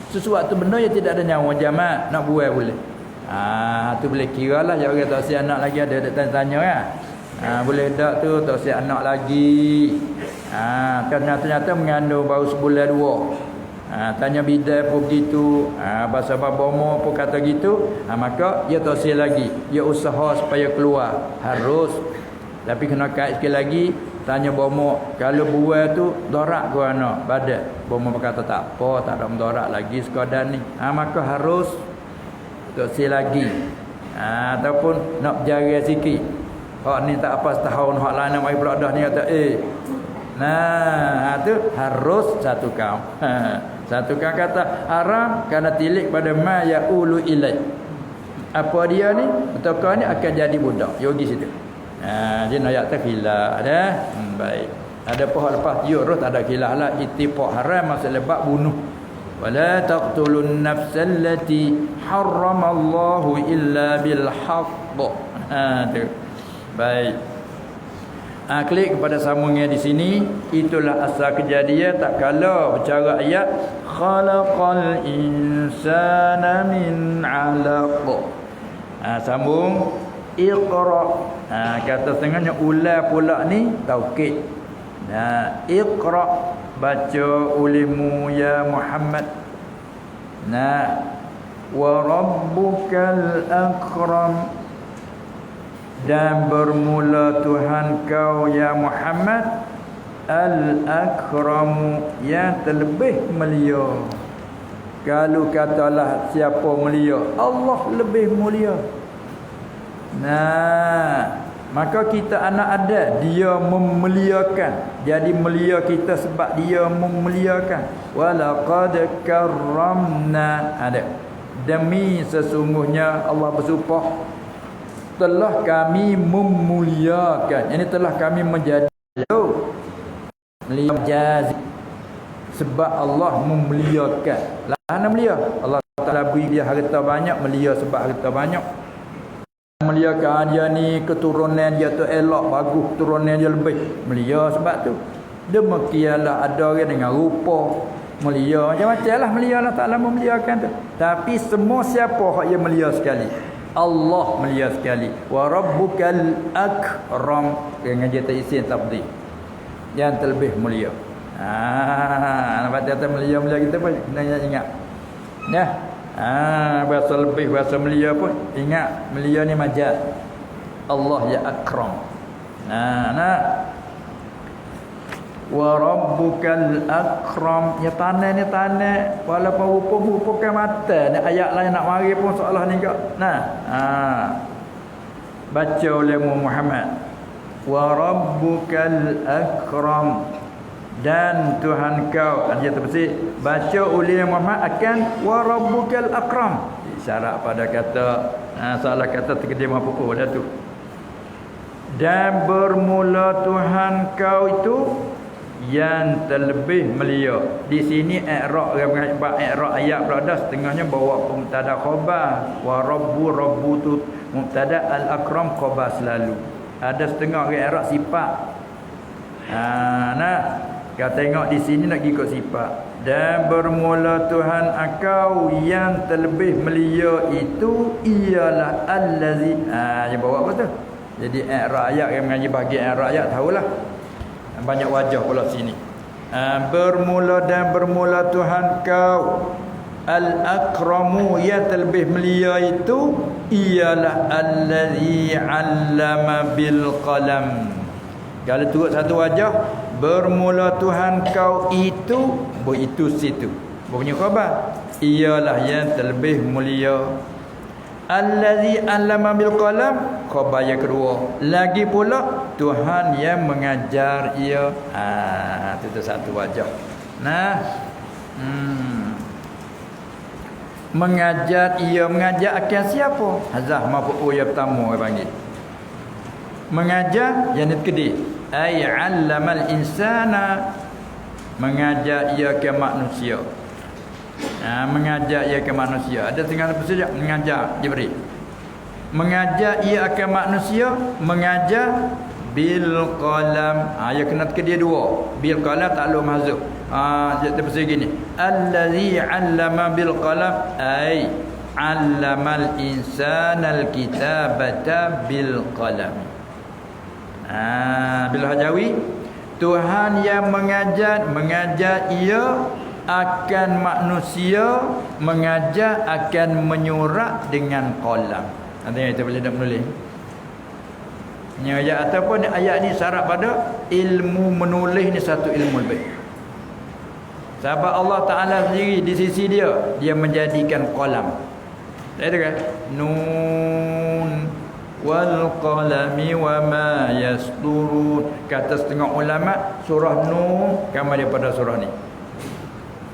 Sesuatu benda yang tidak ada nyawa, jamad. Nak buat boleh. Tu boleh kira lah. Yang orang tak si anak lagi ada tanya-tanya kan. Boleh tak tu tak si anak lagi. Ternyata mengandung baru sebulan 2. Tanya bidan pun begitu. Bahasa babomo pun kata gitu. Maka dia tak si lagi. Dia usaha supaya keluar. Harus. Tapi kena kait sekali lagi. Tanya bomo, kalau buah tu dorak ke anak badan. Bomo berkata tak apa, tak ada mendorak lagi sekadar ni. Maka harus tak si lagi. Ataupun nak berjaya sikit. Hak ni tak apa setahun, hak lain mari pula dah ni kata tu harus satu kaum. Satu kaum kata haram kerana tilik pada ma yaulu ilai. Apa dia ni? Betulkah ni akan jadi budak. Yogi situ. Dia nak ayat takhilah dah. Baik. Ada pohon lepas yurus tak ada khilaf lah. Ittifaq haram masa lebat bunuh. Wala taqtulun nafsal lati harramallahu illa bil haqq. Tu. Baik. Klik kepada sambungnya di sini. Itulah asal kejadian tak kala bicara ayat khalaqal insana min 'alaq. Sambung Iqra. Kata setengahnya ular pula ni taukid. Iqra, baca ulimu ya Muhammad. Wa rabbukal akram, dan bermula Tuhan kau ya Muhammad al-akramu, yang terlebih mulia. Kalau katalah siapa mulia, Allah lebih mulia. Maka kita anak ada, dia memuliakan. Jadi mulia kita sebab dia memuliakan. Walaqad karramna, ada. Demi sesungguhnya Allah bersumpah, telah kami memuliakan. Ini telah kami menjadi mulia sebab Allah memuliakan. Lah mulia. Allah Taala beri dia harta banyak, mulia sebab harta banyak. Muliakan dia ni keturunan dia tu elok, bagus, keturunan dia lebih mulia sebab tu. Demikianlah ada orang dengan rupa mulia, macam-macam lah mulia. Allah Taala memuliakan tu. Tapi semua siapa hak yang mulia sekali? Allah mulia sekali. Wa rabbukal akram, dengan dia isim tafdhil, yang terlebih mulia. Nampak kata mulia-mulia kita pun kena ingat. Bahasa lebih, bahasa mulia pun ingat, mulia ni majaz. Allah ya akram. Wa rabbukal akram, ya tanah ni tanah walaupun rupa-rupa mata ni ayat lain nak mari pun seolah ni kak. Baca oleh Muhammad, wa rabbukal akram, dan Tuhan kau. Dia terbersih baca oleh Muhammad akan wa rabbukal akram, isyarat pada kata salah kata terkedim apa dah tu. Dan bermula Tuhan kau itu yang terlebih mulia. Di sini i'rab, i'rab ayat berada setengahnya bawa mubtada khabar. Wa rabbu tu mubtada, al akram khabar selalu. Ada setengah i'rab sifat. Kau tengok di sini nak ikut sifat. Dan bermula Tuhan engkau yang terlebih mulia itu ialah allazi. Dia bawa apa tu? Jadi i'rab ayat yang mengaji bagi i'rab ayat tahulah. Banyak wajah pula sini. Bermula dan bermula Tuhan kau al-akramu, yang terlebih mulia itu ialah allazi 'allama bil qalam. Kalau turut satu wajah, bermula Tuhan kau itu situ punya khabar, ialah yang terlebih mulia. Allazi 'allama bil qalam, khabar yang kedua. Lagi pula Tuhan yang mengajar ia. Itu satu wajah. Mengajar ia, mengajar akan siapa? Hazah mafu'ul yang pertama orang panggil. Mengajar yang kedua, ay 'allamal insana, mengajar ia ke manusia. Mengajar ia ke manusia. Ada tinggal saja mengajar Jibril. Mengajar ia akan manusia, mengajar bil qalam. Ya kena kedua dua. Bil qalam tak lu mahzuf. Dia bersih gini. Allazi 'allama bil qalam, ay 'allamal insanal kitabata bil qalam. Bil hajawi, Tuhan yang mengajar ia akan manusia, mengajar akan menyurat dengan qalam. Nanti kita boleh nak menulis. Ini ayat ataupun ayat ni syarat pada ilmu menulis ni satu ilmu lebih. Sebab Allah Taala sendiri di sisi dia menjadikan qalam. Ada kan? Nun wal qalami wa ma yasturun. Kata setengah ulama surah Nun kama daripada surah ni.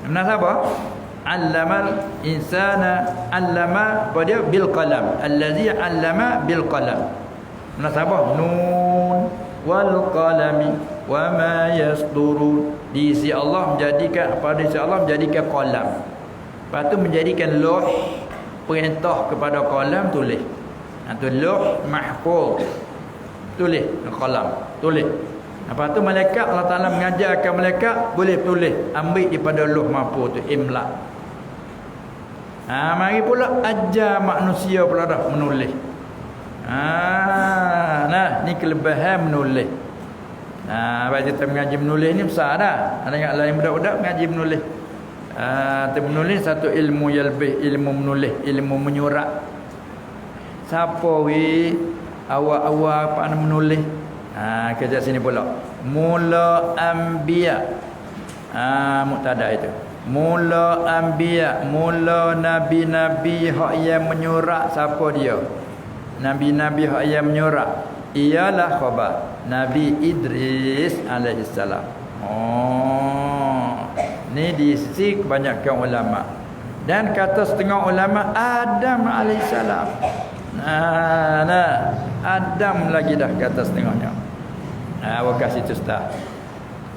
Kenapa? Allamal insana, allama pada bil qalam, allazi allama bil qalam. Nasabah nun wal qalami. wa ma yasturun. Di sisi Allah menjadikan, pada sisi Allah menjadikan qalam. Lepas tu menjadikan lauh, perintah kepada qalam tulis. Itu lauh mahfuz. Tulis qalam, tulis. Lepas tu malaikat, Allah Taala mengajarkan malaikat boleh tulis, ambil daripada lauh mahfuz tu imla. Mari pula ajar manusia pula dah menulis. Nah, ni kelebihan menulis. Baca kita mengaji menulis ni besar dah. Ada yang lain budak-budak mengaji menulis. Menulis satu ilmu yang lebih, ilmu menulis, ilmu menyurat. Siapa awal-awal apa nak menulis? Kerja sini pula. Mula anbiya. Muktada itu. Mula anbiya, mula nabi-nabi hak yang menyurat, siapa dia? Nabi-nabi hak yang menyurat ialah khabar Nabi Idris alaihissalam. Ni di sisi kebanyakan ulama. Dan kata setengah ulama Adam alaihissalam. Adam lagi dah kata setengahnya. Wakas itu start.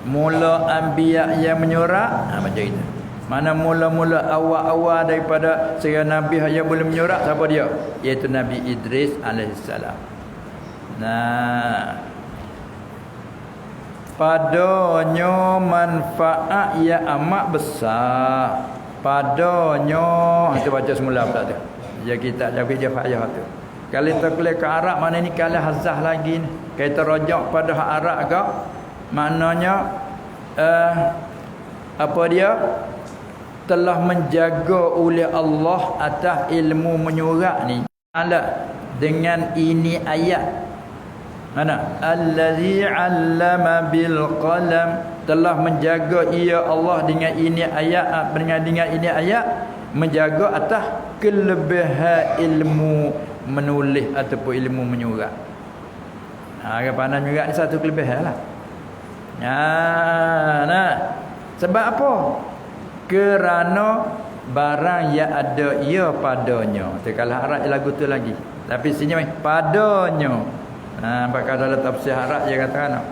Mula anbiya yang menyurat, macam itu. Mana mula-mula awal-awal daripada seorang nabi yang boleh menyurat, siapa dia? Iaitu Nabi Idris alaihissalam. Padanya manfaat yang amat besar. Padanya, kita baca semula pula tu. Dia kita jaga dia payah tu. Kalau kita kuliah ke Arab, mana ni kalah hazah lagi ni. Kita rojak pada hak Arab agak, maknanya apa dia? Telah menjaga oleh Allah atas ilmu menyurat ni. Dengan ini ayat. Mana? Allazi 'allama bil qalam, telah menjaga ia Allah dengan ini ayat, dengan ini ayat menjaga atas kelebihan ilmu menulis ataupun ilmu menyurat. Orang pandai menyurat ni satu kelebihan lah. Sebab apa? Kerana barang yang ada ia padanya. Kalau Arab lagu tu lagi. Tapi sini padanya. Bakal dalam tafsir Arab dia katakan.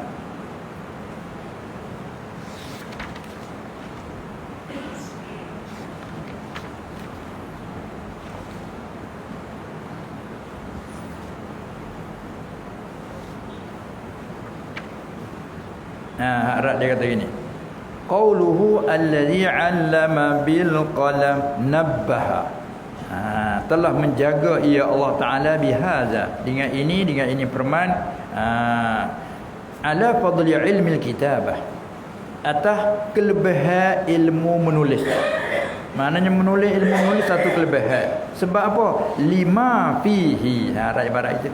Arab dia kata gini. Qauluhu allazi 'allama bil qalam nabbaha. Telah menjaga ia Allah Taala bihaza, dengan ini firman ala fadli ilmi kitabah, atas kelebihan ilmu menulis. Maknanya menulis, ilmu menulis satu kelebihan. Sebab apa? Lima fihi. Ibarat itu.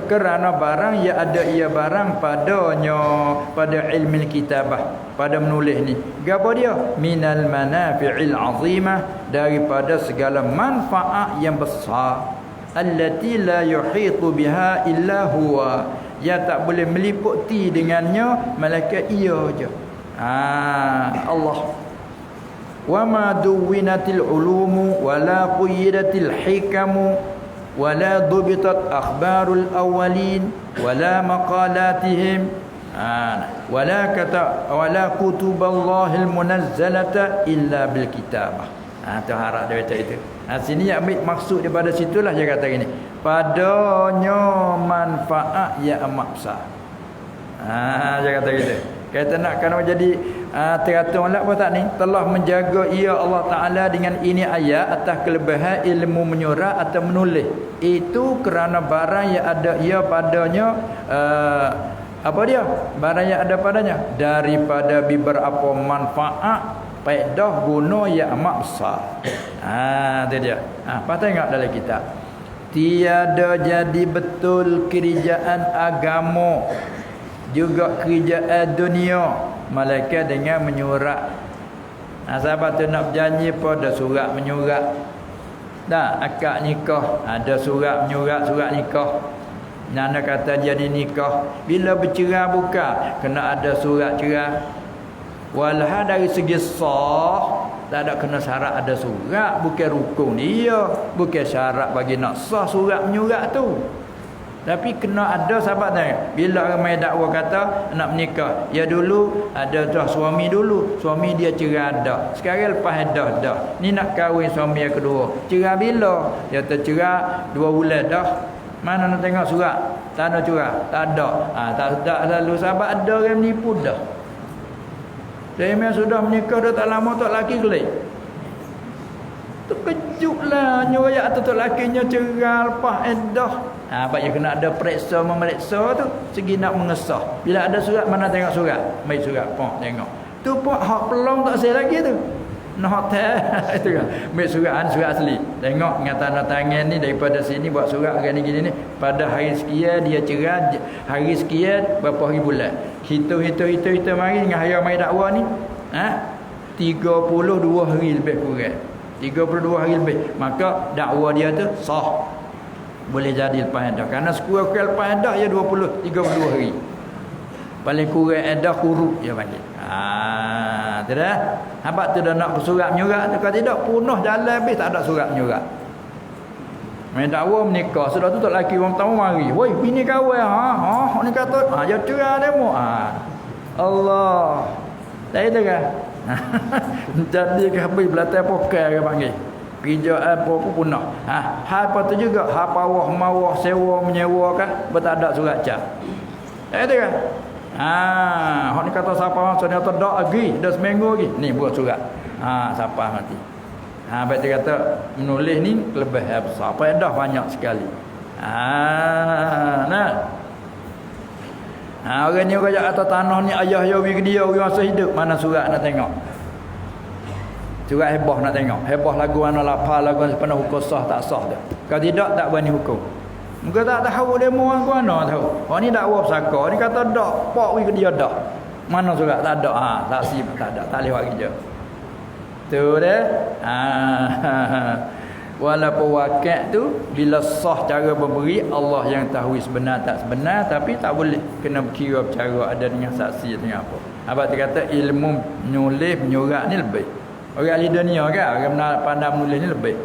Kerana barang yang ada ia barang padanya, pada ilmu kitabah, pada menulis ni. Apa dia? Minal manafi'il azimah, daripada segala manfaat yang besar. Allati la yuhitu biha illa huwa, yang tak boleh meliputi dengannya malaikat ia je. Allah. Wa ma duwinatil ulumu wa la quyyidatil hikamu wala dubitat akhbarul awwalin wala maqalatihim wala kutuballahil munazzalata illa bil kitabah. Tu harap dia baca itu. Sini ambil maksud daripada situlah dia kata gini, padanya manfaat yang amat besar. Dia kata gitu. Kita nak kena jadi teratur lah apa tak ni? Telah menjaga ia Allah Ta'ala dengan ini ayat atas kelebihan ilmu menyurat atau menulis. Itu kerana barang yang ada ia padanya, apa dia? Barang yang ada padanya daripada beberapa manfaat, faedah, guna yang amat besar. Itu dia. Apa tengok dalam kitab. Tiada jadi betul kerjaan agama juga kerjaan dunia malaikat dengan menyurat. Sahabat tu nak berjanji pada surat menyurat. Dah akad nikah ada surat menyurat, surat nikah. Nana kata jadi nikah, bila bercerai buka kena ada surat cerai. Walah dari segi sah tak ada kena syarat ada surat, bukan rukun dia, bukan syarat bagi nak sah surat menyurat tu. Tapi kena ada sahabat tanya. Bila ramai dakwa kata nak menikah, ya dulu ada dah suami dulu, suami dia cerai dah. Sekarang lepas dah. Ni nak kahwin suami yang kedua. Cerai bila? Dia tercerai 2 bulan dah. Mana nak tengok surat? Tak ada curah. Tak ada. Tak lalu sahabat ada orang menipu dah. Saya memang sudah menikah dah tak lama tak laki gelik. Terkejutlah nyoyak tu lakinya cerai lepas edah. Apa yang kena ada periksa memeriksa tu segi nak mengesah. Bila ada surat mana tengok surat. Mai surat pok tengok. Tu pok hak pelong tak saya lagi tu. Nak hotel itu kan. Mai surat asli. Tengok tanda tangan ni daripada sini buat surat gini ni. Pada hari sekian dia cerai, hari sekian berapa hari bulan. Hitung mari dengan hari mai dakwa ni. 32 hari lebih kurang. 32 hari lebih. Maka dakwa dia tu sah. Boleh jadi lepas edah. Kerana sekurang-kurang lepas edah ya 32 hari. Paling kurang edah kuruk dia panggil. Tidak. Habaq tu dah nak bersurat menyurat tu. Kalau tidak punah jalan habis tak ada surat menyurat. Main dakwa menikah. Sudah tu tak laki orang tahu mari. Woi bini kawan ni kata ya cerai demo. Allah. Tak ada kan? Jadi ke habis belakang pokai ke panggil. Kerja apa pun punah. Apa tu juga bawah mawah sewa menyewa kan tak ada surat cap. Tak ada kan? Hak ni kata siapa ternyata dak lagi, dah seminggu lagi. Ni buat surat. Siapa nanti. Baik dia kata menulis ni lebih besar. Apa dah banyak sekali. Orang ni rakyat atas tanah ni ayah dia pergi dia orang masa hidup mana surat nak tengok. Surat hebah nak tengok. Hebah lagu mana lapar lagu sepenuh hukum sah tak sah dia. Kalau tidak tak berani hukum. Muka tak tahu demo orang mana tahu. Orang ni dakwa pesaka. Ni kata dak, pak pergi dia dak. Mana surat tak ada. Saksi tak ada. Tak lewat kerja. Tu dah. Walaupun wakil tu bila sah cara memberi Allah yang tahu sebenar tak sebenar, tapi tak boleh kena berkira bercara ada dengan saksi dengan apa. Abang kata ilmu menulis menyurat ni lebih. Orang ahli dunia kan, orang pandai menulis ni lebih.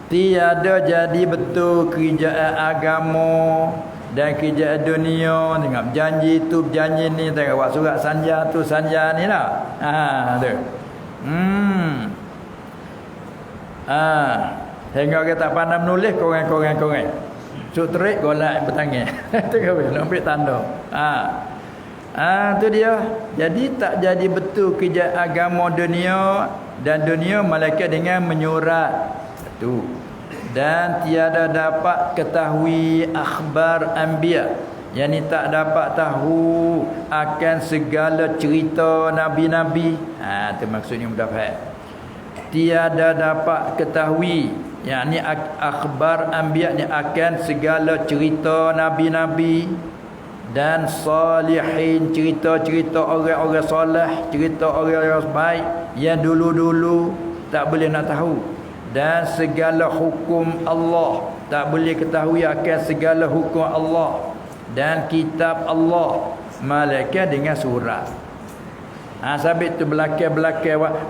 Tiada jadi betul kerjaan agama dan kerjaan dunia dengan berjanji tu berjanji ni, tengok buat surat sanja tu sanja ni lah. Tu. Hingga kita tak pandai menulis korang. Sutrik golak bertangan. Tu kan nak ambil tanda. Tu dia. Jadi tak jadi betul kerja agama dunia dan dunia malaikat dengan menyurat. Tu. Dan tiada dapat ketahui akhbar anbiya. Yang tak dapat tahu akan segala cerita nabi-nabi. Tu maksudnya mudah faham. Tiada dapat ketahui, yakni akhbar anbiya ni akan segala cerita nabi-nabi dan salihin, cerita-cerita orang-orang soleh, cerita orang-orang baik yang dulu-dulu tak boleh nak tahu, dan segala hukum Allah tak boleh ketahui akan segala hukum Allah dan kitab Allah malaikat dengan surat. Sabit tu belakang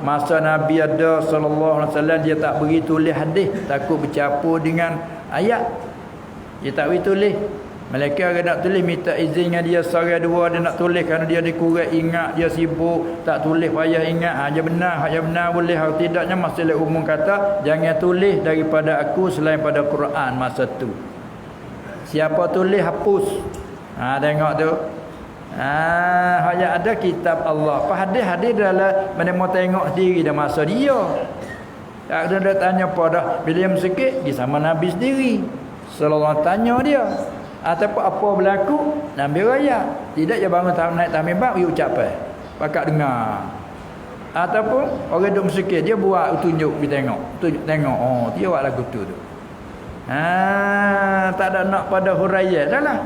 masa Nabi ada sallallahu alaihi wasallam dia tak beri tulis hadis, takut bercampur dengan ayat. Dia tak beri tulis. Malaikat orang nak tulis minta izin dengan dia seorang dua dia nak tulis kerana dia dikurang ingat, dia sibuk, tak tulis payah ingat. Dia benar boleh, hal tidaknya masalah umum kata jangan tulis daripada aku selain pada Quran masa tu. Siapa tulis hapus. Tengok tu. Hanya ada kitab Allah. Hadis adalah mana mau tengok sendiri dah masa dia. Tak ada dia tanya pada bila yang sikit pergi sama Nabi sendiri. Sallallahu tanya dia. Ataupun apa berlaku Nabi raya. Tidak dia bangun naik atas mimbar dia ucap apa? Pakak dengar. Ataupun orang duduk sikit dia buat tunjuk pergi tengok. Tunjuk tengok. Dia buat lagu tu. Tak ada nak pada huraian dah lah.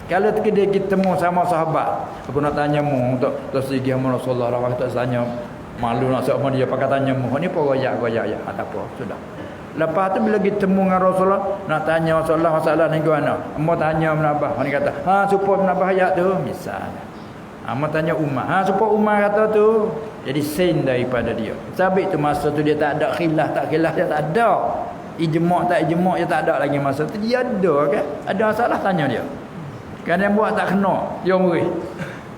Kalau kita temu sama sahabat, aku nak tanya mu untuk tersegi sama Rasulullah, aku tak tanya malu nak sama dia pakai tanya mu. Ni pun royak ya. Tak apa, sudah. Lepas tu bila kita temu dengan Rasulullah, nak tanya Rasulullah masalah ni gimana? Mau tanya menabah. Dia kata, supaya menabah ayat tu misalnya. Mau tanya Umar. Supaya Umar kata tu. Jadi sen daripada dia. Sabit tu masa tu dia tak ada khilaf dia tak ada. Ijma' tak ijma' dia tak ada lagi masa tu. Dia ada kan? Ada masalah tanya dia. Kan yang buat tak kena, dia murid.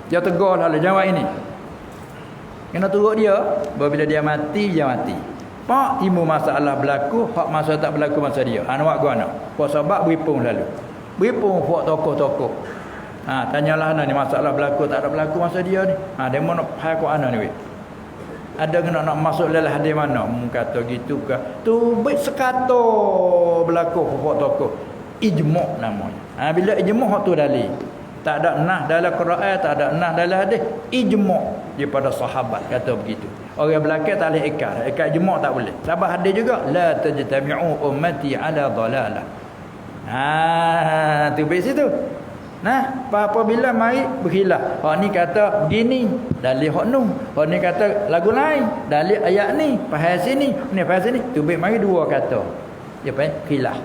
Dia tegur lalu jawab ini. Kena turut dia, bila dia mati, dia mati. Pak timbul masalah berlaku, hak masa tak berlaku masa dia. Anak gua anak. Pak sebab beripung lalu. Beripung buat tokoh-tokoh. Tanyalah ni masalah berlaku tak ada berlaku masa dia ni. Dia mau nak faham Quran ni weh. Ada kena nak masuk dalam hadis mana? Kata gitu ke? Tu baik sekata berlaku buat tokoh. Ijma' namanya. Bila ijma' hak tu dalil. Tak ada nah dalam Quran, tak ada nah dalam hadis. Ijma' daripada sahabat kata begitu. Orang belakang tak boleh ikat. Ikat ijma' tak boleh. Sahabat hadis juga la tajtami'u ummati ala dhalalah. Tu baik situ. Nah, apabila mai berkhilaf. Hak ni kata begini, dalil hak nu. Hak ni kata lagu lain, dalil ayat ni, faham sini, ni faham sini. Tu baik mari dua kata. Dia panggil khilaf.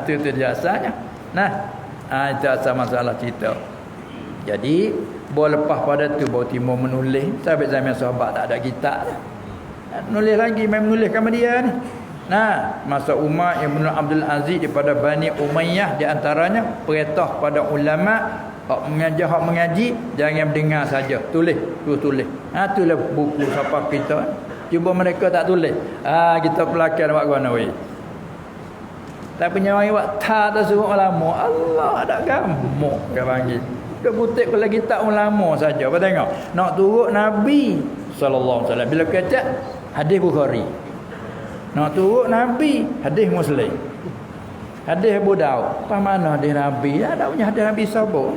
Tu dia asalnya. Nah, itu asal masalah cerita. Jadi, baru lepas pada tu baru timbul menulis. Sampai zaman sahabat tak ada kitab dah. Nulis lagi, main menuliskan dia ni. Nah, masa Umar Ibn Abdul Aziz daripada Bani Umayyah di antaranya perintah pada ulama hak mengaji jangan mendengar saja, tulis. Tulis buku siapa kita. Cuba mereka tak tulis. Kita pelakar buat guna weh. Tak punya orang buat tak suruh ulama. Allah ada gamuk dia panggil. Dia butik kalau kita ulama saja. Apa tengok? Nak turut Nabi sallallahu alaihi wasallam bila kata hadis Bukhari. Nak turut Nabi, hadis Muslim. Hadis Abu Daud. Apa mana hadis Nabi? Ada punya hadis Nabi sabar.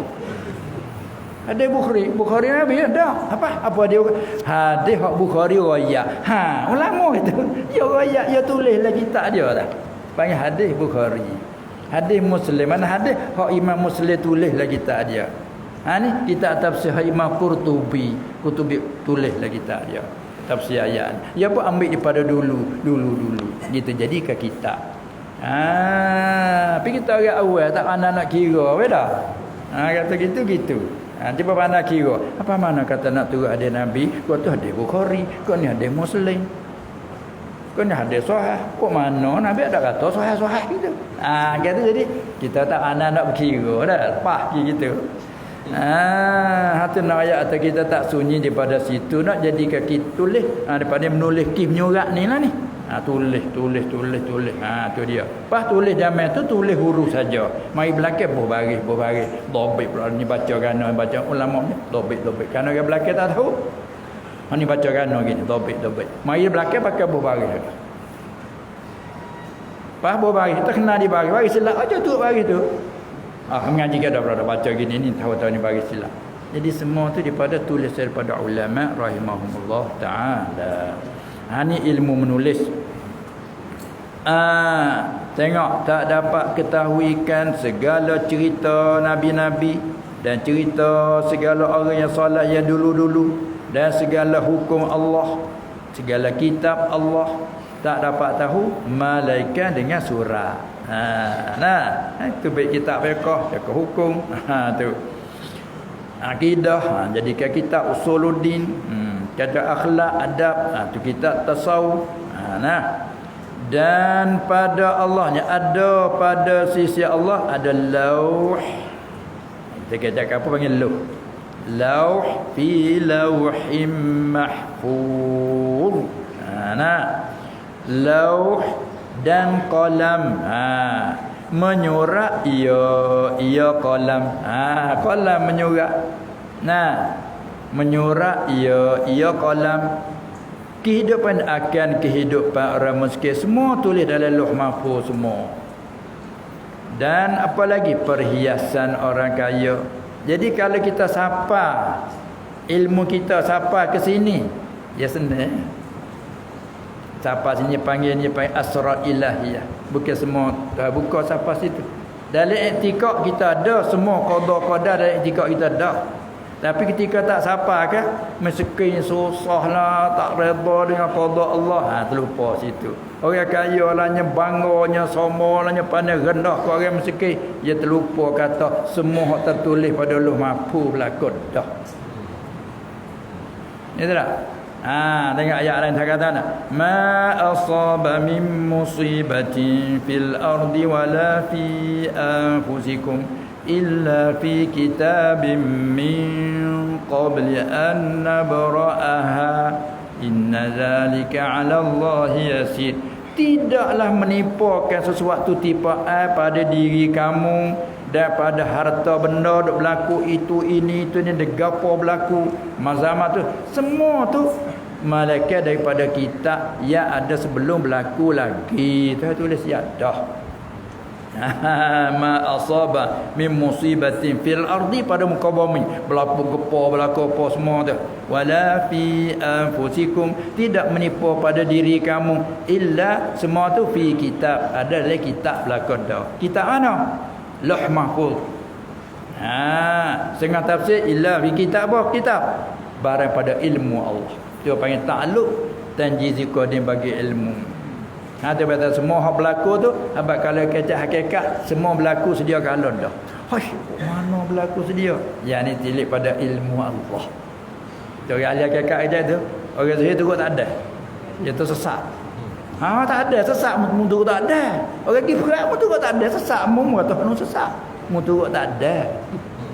Hadis Bukhari Nabi ada. Apa dia? Hadis hak Bukhari riwayat. Ulama itu. Ya riwayat, ya tulislah kitab dia dah. Panggil hadis Bukhari. Hadis Muslim. Mana hadis hak Imam Muslim tulislah kitab dia. Ni kitab tafsir Imam Qurtubi tulislah kitab dia. Tafsir ayat. Dia pun ambil daripada dulu. Gitu jadi ke kitab. Tapi kita orang awal tak pandai nak kira, dah. Kata gitu. Cuba pandai kira. Apa mana kata nak turut hadis Nabi? Kau tu hadis Bukhari, kau ni hadis Muslim. Kau ni hadis sahih. Kok mana Nabi ada kata sahih gitu. Kata jadi kita tak pandai nak berkira dah. Lepas gitu. Hati nak ayat atau kita tak sunyi daripada situ nak jadikan kita tulis daripada menulis kif menyurat ni lah ni. Tulis. Tu dia. Pas tulis zaman tu tulis huruf saja. Mari belakang baris. Dobit pula ni baca gana baca ulama ni. Dobit. Kerana orang belakang tak tahu. Ni baca gana gini, dobit. Mari belakang pakai baris. Pas baris kita kena di baris silap aja tu baris tu. Mengaji kita dah baca gini ni tahu-tahu ni bagi silap. Jadi semua tu daripada tulis daripada ulama rahimahumullah taala. Ni ilmu menulis. Tengok tak dapat ketahuikan segala cerita nabi-nabi dan cerita segala orang yang soleh yang dulu-dulu dan segala hukum Allah, segala kitab Allah tak dapat tahu malaikat dengan surat. Itu baik kitab fiqh, hukum, tu akidah, jadikan kitab usuluddin, kata akhlak, adab, tu kitab tasawuf. Dan pada Allahnya ada pada sisi Allah ada lauh. Kita cakap apa panggil lauh? Lauh fi lauhim mahfuz. Lauh dan qalam. Menyurat ia qalam. Qalam menyurat. Menyurat ia qalam. Kehidupan akan kehidupan orang miskin semua tulis dalam lauh mahfuz semua. Dan apa lagi perhiasan orang kaya. Jadi kalau kita sapa ilmu kita sapa ke sini, ya senang. Sapa sini panggil asrar ilahiyah. Bukan semua buka sapa situ. Dalam i'tikad kita ada semua qada-qada dalam i'tikad kita ada. Tapi ketika tak sapa kan miskin susahlah, tak redha dengan qada Allah, terlupa situ. Orang kaya lahnya bangganya, sombonglahnya, pandai rendah ke orang miskin, dia terlupa kata semua hak tertulis pada lauh mahfuz berlaku dah. Ya tak? Tengok ayat lain dia kata ma asaba min musibatin fil ardi wala fi anfusikum illa fi kitabim min qabli an nabra'aha inna zalika 'ala Allahi yasir. Tidaklah menipukan sesuatu tipaan pada diri kamu daripada harta benda duk berlaku itu ini gapo berlaku mazama tu semua tu malaikat daripada kitab yang ada sebelum berlaku lagi tu tulis ya dah. Ma asaba min musibatin fil ardi pada muka bumi berlaku gepa berlaku apa semua tu wala fi anfusikum tidak menipu pada diri kamu illa semua tu fi kitab ada dalam kitab berlaku dah. Kitab mana? Lauh mahfuz. Setengah tafsir illa fi kitab apa? Kitab barang pada ilmu Allah. Dia panggil ta'alluq tanjizi qadim bagi ilmu. Dia kata semua hak berlaku tu abad kalau kecak hakikat semua berlaku sedia kalon dah. Haish, mana berlaku sedia? Yang ni tilik pada ilmu Allah. Tu orang ahli hakikat aja tu, orang zahir tu tak ada. Dia tu sesat. Tak ada sesat mu tu tak ada. Orang kifrat mu tu tak ada sesat mu kata nu sesat. Mu tu tak ada.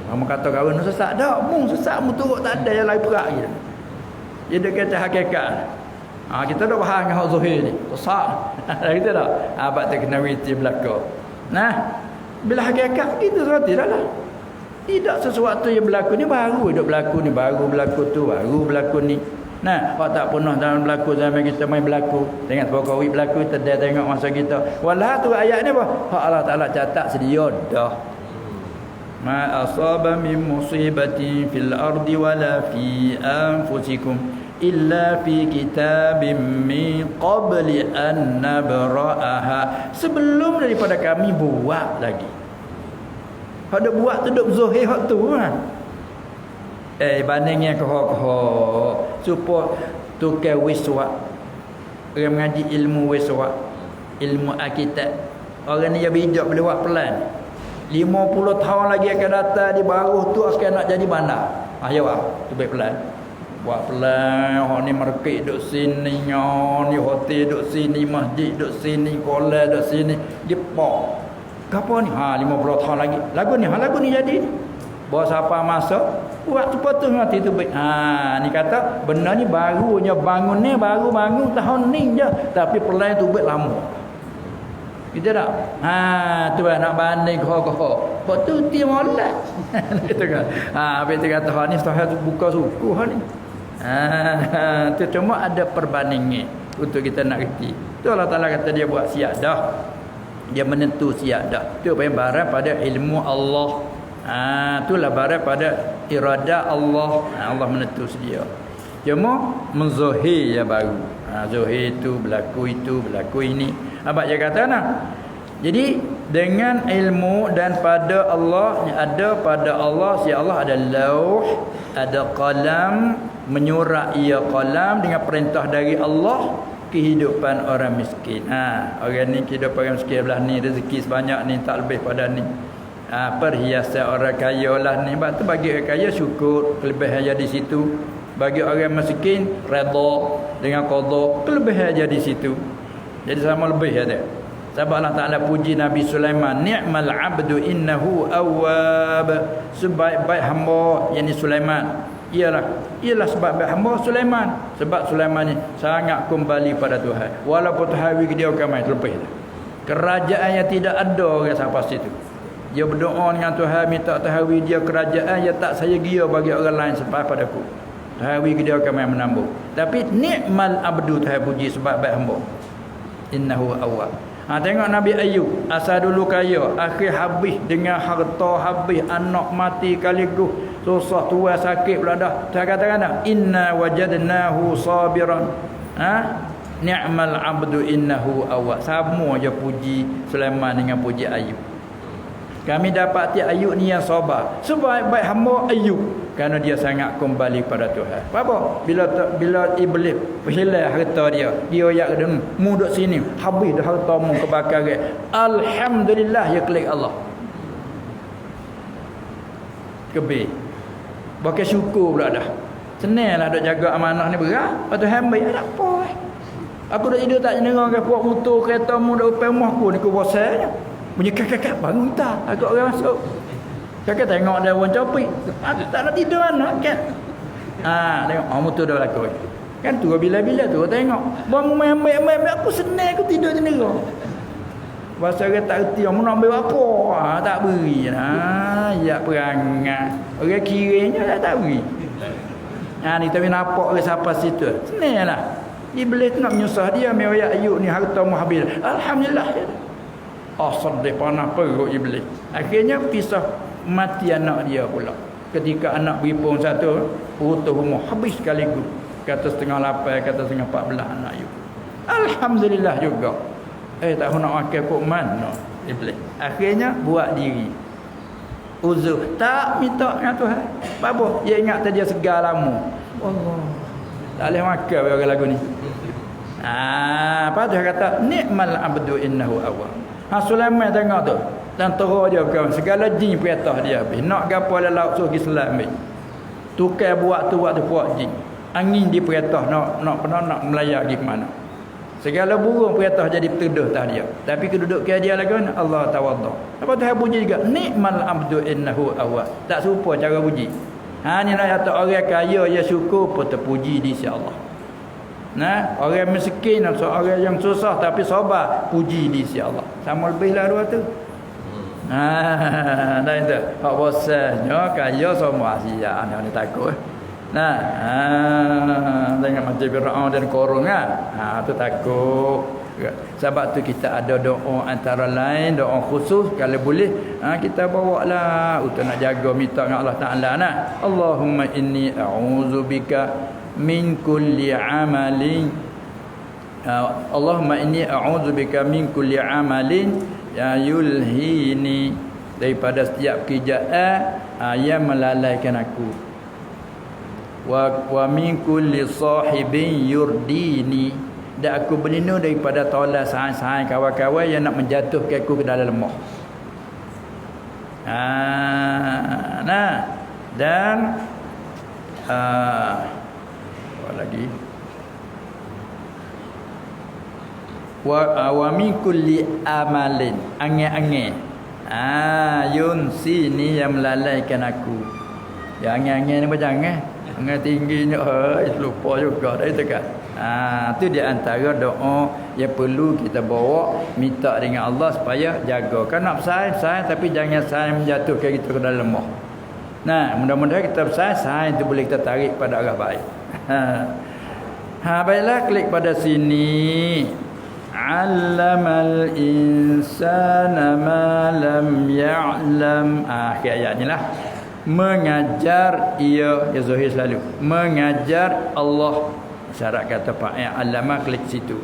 Kamu kata kawan nu sesat dak, mu sesat mu tu tak ada yang lain perak je. Dia dah kata hakikat. Kita dah faham dengan hak zahir ni. Sesat. Kita dah. Abad tu kena witi belaka. Nah, bila hakikat kita seperti dah lah. Tidak sesuatu yang berlaku ni baru duk berlaku ni, baru berlaku tu, baru berlaku ni. Nah, hak tak pernah dalam berlaku zaman kita main berlaku. Tengok Jokowi berlaku, kita tengok masa kita. Walah tu ayat ni apa? Hak Allah Taala catat sedia dah. Ma asaba min musibatin fil ardi wala fi anfusikum illa fi kitabim min qabli an nabra'aha. Sebelum daripada kami buat lagi. Hak dak buat tu duk zahir hak tu kan. Bandingnya koh supaya tukar wiswa. Orang mengaji ilmu wiswa, ilmu akitab. Orang ni dia bijak boleh buat pelan. 50 tahun lagi akan datang di baru tu akan nak jadi bandar. Ayo tu baik pelan. Buat pelan. Hak ni market duk sini, ni hotel duk sini, masjid duk sini, kolej duk sini. Jepang. Gapo ni? 50 tahun lagi. Lagu ni jadi. Bawa siapa masuk buat sepatu mati tu baik. Ni kata benda ni barunya bangun ni baru bangun tahun ni je tapi pelan tu baik lama. Kita tak? Tu nak banding kau. Kau tu dia molek. Gitu kan. Habis dia kata ni setahun tu buka suku ni. Tu cuma ada perbandingan untuk kita nak reti. Tu Allah Taala kata dia buat siap dah. Dia menentu siap dah. Tu barang pada ilmu Allah. Itulah barang pada irada Allah. Allah menentu sedia. Cuma menzahir yang baru. Zahir itu berlaku ini. Abang dia kata jadi dengan ilmu dan pada Allah ada pada Allah si Allah ada lauh, ada qalam, menyurat ia qalam dengan perintah dari Allah kehidupan orang miskin. Orang ni kehidupan orang miskin belah ni rezeki sebanyak ni tak lebih pada ni. Perhiasan orang kaya lah ni. Sebab tu bagi orang kaya syukur kelebihan ada di situ. Bagi orang miskin redha dengan qada kelebihan ada di situ. Jadi sama lebih ada. Sebab Allah Taala puji Nabi Sulaiman, ni'mal 'abdu innahu awwab. Sebaik-baik hamba yakni Sulaiman. Ialah sebab hamba Sulaiman. Sebab Sulaiman ni sangat kembali pada Tuhan. Walaupun Tuhan ke dia akan main terlepas. Kerajaan yang tidak ada orang siapa situ. Dia berdoa dengan Tuhan minta tahawi dia kerajaan yang tak saya gia bagi orang lain sebab padaku. Tahawi ke dia akan main menambung. Tapi ni'mal abdu Tuhan puji sebab baik hamba. Innahu awwab. Tengok Nabi Ayub, asal dulu kaya, akhir habis dengan harta, habis anak mati kaligus, susah tua sakit pula dah. Dia katakan inna wajadnahu sabiran. Ni'mal abdu innahu awwab. Sama je puji Sulaiman dengan puji Ayub. Kami dapati Ayub ni yang sabar. Sebaik-baik hamba Ayub kerana dia sangat kembali pada Tuhan. Apa? Bila iblis hilang harta dia ayat dia mu duduk sini, habis dah hartamu kebakaran. Alhamdulillah ya klik Allah. Kebih. Pakai syukur pula dah. Senanglah duk jaga amanah ni berat. Lepas tu hambai ada apa Aku duk tidur tak jenera ke puak motor kereta mu dak depan rumah aku ni ku bosannya. Bunyi kakak bangun tak. Agak orang masuk. Kakak tengok dia orang copik. Aku tak nak tidur anak kan. Tengok motor dah berlaku. Kan tu bila-bila tu tengok. Bang main aku senang aku tidur jenera. Pasal orang tak reti orang nak ambil apa. Tak beri. Ya perangai. Orang kiranya tak beri. Ni tapi nampak orang siapa situ. Senanglah. Iblis nak menyusah dia meroyak Ayub ni harta muhabil. Alhamdulillah. Sedih panah perut iblis. Akhirnya pisah mati anak dia pula. Ketika anak beripung satu, utuh rumah habis sekaligus. Kata 7:30, kata 7:14 anak Ayub. Alhamdulillah juga. Tak nak makan kok mana iblis. Akhirnya buat diri. Uzur tak minta dengan Tuhan. Apa? Dia ingat dia segar lama. Allah. Tak boleh makan orang lagu ni. Apa tu kata ni'mal abdu innahu awwab. Sulaiman tengok tu. Dan terus dia bukan segala jin perintah dia habis. Nak gapo dalam laut suruh Islam ni. Tukar buat tu puak jin. Angin di perintah nak melayar pergi ke mana. Segala burung perintah jadi berteduh tah dia. Tapi kedudukan dia lagu ni Allah tawadha. Apa tu bunyi juga ni'mal abdu innahu awwab. Tak serupa cara bunyi. Ni nak kata orang kaya dia syukur pun terpuji di sisi Allah. Orang miskin atau orang yang susah tapi sabar puji di sisi Allah. Sama lebihlah dua tu. Dah itu. Hak bosnya kaya semua sia ni takut. Tengok macam Firaun dan Qarun tu takut. Sebab tu kita ada doa antara lain doa khusus kalau boleh kita bawalah untuk nak jaga minta dengan Allah Taala Allahumma inni a'udzubika min kulli amalin Allahumma inni a'udzubika min kulli amalin yulhini daripada setiap kerjaan yang melalaikan aku wa min kulli sahibin yurdini dan aku berlindung daripada tolak sahaja-sahaja kawan-kawan yang nak menjatuhkan aku ke dalam lemah. Dan apa lagi? Wa min kulli amalin angin-angin. Yunsini yang melalaikan aku. Ya angin-angin ni macam angin tingginya lupa juga dah itu kan. Tu di antara doa yang perlu kita bawa minta dengan Allah supaya jaga. Kan nak bersaing tapi jangan saing menjatuhkan kita ke dalam lemah. Mudah-mudahan kita bersaing itu boleh kita tarik pada arah baik. Baiklah klik pada sini. Allamal insana ma lam ya'lam. Akhir ayat ni lah. Mengajar ia Zuhair selalu mengajar Allah. Syarat kata Pak Allama klik situ.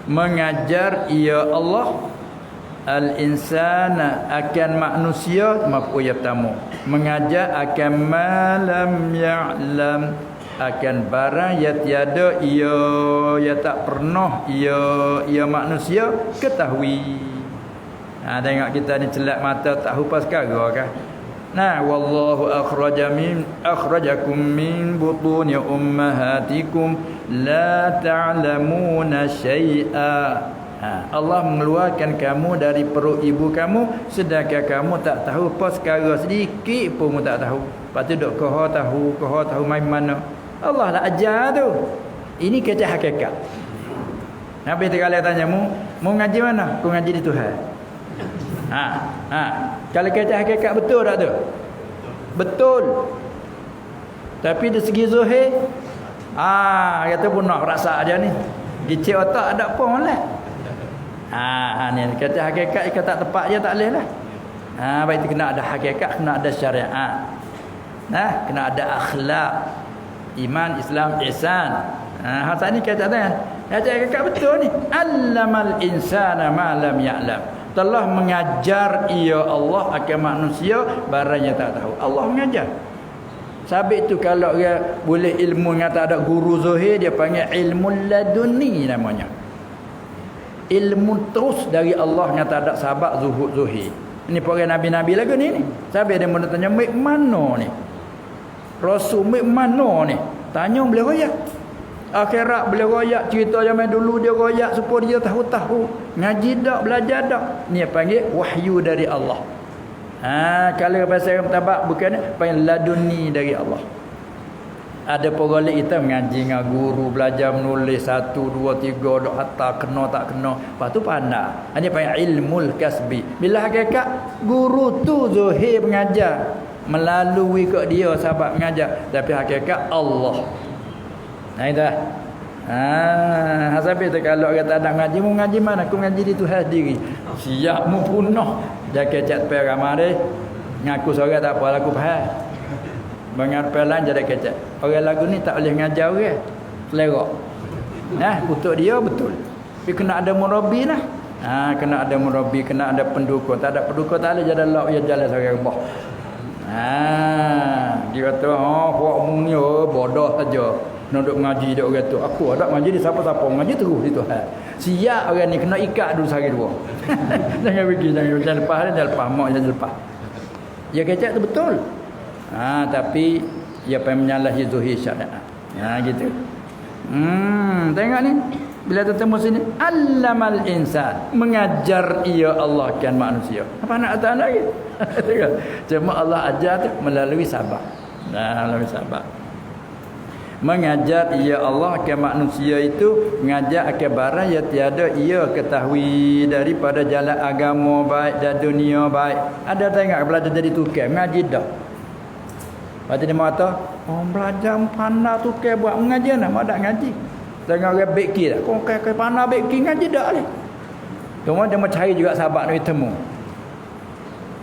Mengajar ia Allah al-insana akan manusia maf'ul pertama. Mengajar akan malam ya'lam akan barang yang tiada ia tak pernah ia manusia ketahui. Tengok kita ni celak mata tak hupas sekarang kan. Wallahu akhrajakum min butuni ummahatikum la ta'lamuna syai'a. Allah mengeluarkan kamu dari perut ibu kamu sedangkan kamu tak tahu apa sekara sedikit pun tak tahu. Lepas tu duk kau tahu main mana. Allah dah ajar tu. Ini kecah hakikat. Nabi terkala tanya mu ngaji mana? Ku ngaji di Tuhan. Kalau kata hakikat betul tak tu? Betul. Tapi dari segi Zuhair kata pun nak rasa dia ni. Gicik otak ada apa lah. Ni kata hakikat ikat tak tepat je tak boleh lah. Baik tu kena ada hakikat, kena ada syariat. Kena ada akhlak. Iman, Islam, ihsan. Hasan ni kata hakikat betul ni. Allamal insana ma lam ya'lam. Telah mengajar ia Allah akan manusia barang yang tak tahu. Allah mengajar. Sabit tu kalau dia boleh ilmu yang tak ada guru Zuhair dia panggil ilmu laduni namanya. Ilmu terus dari Allah yang tak ada sahabat Zuhair. Ini para nabi-nabi lagu ni. Sabit dia mula tanya mik mana ni? Rasul mik mana ni? Tanya boleh royak. Akhirat boleh royak, cerita zaman dulu dia royak supaya dia tahu-tahu. Ngaji dak, belajar dak. Ni panggil wahyu dari Allah. Kalau pasal tabak bukan panggil laduni dari Allah. Ada pegolek kita mengaji dengan guru, belajar menulis 1 2 3 dok hatta kena tak kena. Lepas tu pandai. Ini panggil ilmul kasbi. Bila hakikat guru tu zahir mengajar melalui kok dia sahabat mengajar, tapi hakikat Allah. Nah itu. Sampai tu kalau orang tak nak mengaji, mau mengaji mana? Aku mengaji di Tuhan sendiri. Siap mu punah. Dia kecak pe ramai ngaku seorang tak apa aku faham. Bangar pelan jadi kecak. Orang lagu ni tak boleh ngajar orang. Selera. Untuk dia betul. Tapi kena ada murabi lah. Kena ada murabi, kena ada pendukung. Tak ada pendukung tak boleh jadi lak dia jalan seorang bah. Dia kata, buat mu ni bodoh saja. Nak ngaji dia orang tu. Aku ada ngaji di siapa-siapa ngaji terus di Tuhan. Siap orang ni kena ikat dulu sehari dua. Jangan pergi, jangan lepas mak jangan lepas. Ya kecak tu betul. Tapi dia pengen menyalahi zuhir syariat. Gitu. Tengok ni. Bila ketemu sini, allamal insan, mengajar ia Allah kan manusia. Apa nak kata lagi? Cuma Allah ajar tu melalui sabar. Melalui sabar. Mengajar ia Allah ke manusia itu mengajar ke barang yang tiada ia ketahui daripada jalan agama baik dan dunia baik. Ada tengok belajar jadi tukang mengaji dah. Lepas tu dia kata, belajar pandai tukang buat mengaji nak tak ngaji. Tengok orang beki dah. Kau kai pandai beki ngaji dah ni. Cuma dia mencari juga sahabat nak temu.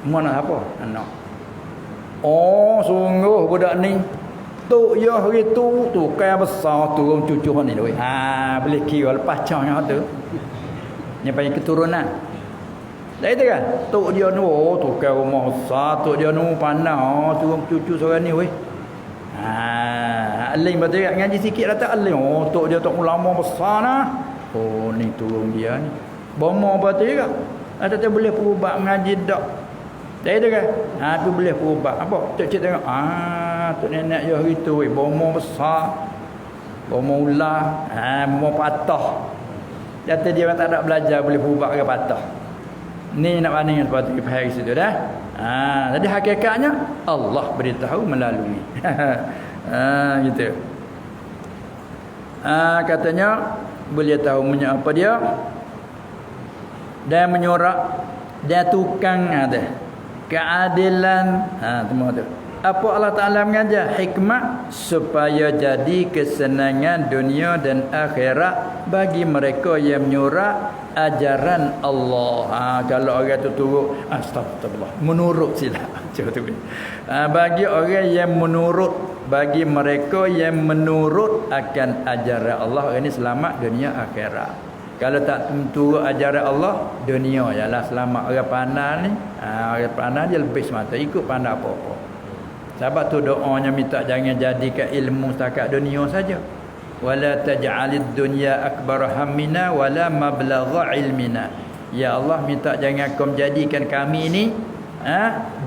Mana apa? Anak. Sungguh budak ni tu ya hari tu kaya besar turun cucu ni doi. Boleh kira lepas cahnya tu. Ni panggil keturunan. Dah itu kan? Tok dia ni tu kaya rumah besar, tok dia ni pandai turun cucu seorang ni weh. Alim betul tak ngaji sikit lah tak alim. Tok dia tok ulama besar nah. Ni turun dia ni. Bomo betul tak? Ada boleh perubah ngaji dak. Dah itu kan? Tu boleh perubah. Apa? Cik-cik tengok. Tok nenek dia hari tu bomo besar. Bomo ular, bomo patah. Kata dia tak ada belajar boleh perubah ke patah. Ni nak banding sepatut kita faham situ dah. Jadi hakikatnya Allah beritahu melalui. Gitu. Katanya boleh tahu apa dia dan menyurak dia tukang ada keadilan. Temu tu. Apa Allah Ta'ala mengajar? Hikmah supaya jadi kesenangan dunia dan akhirat bagi mereka yang menyurak ajaran Allah. Kalau orang tu turut astagfirullah menurut sila. Bagi orang yang menurut, bagi mereka yang menurut akan ajaran Allah, ini selamat dunia akhirat. Kalau tak turut ajaran Allah, dunia ialah selamat. Orang pandai ni, orang pandai dia lebih semata ikut pandai apa-apa. Sebab tu doanya minta jangan jadikan ilmu setakat dunia saja. Wala taj'alid dunya akbar hammina wala mablagha ilmina. Ya Allah minta jangan kau jadikan kami ni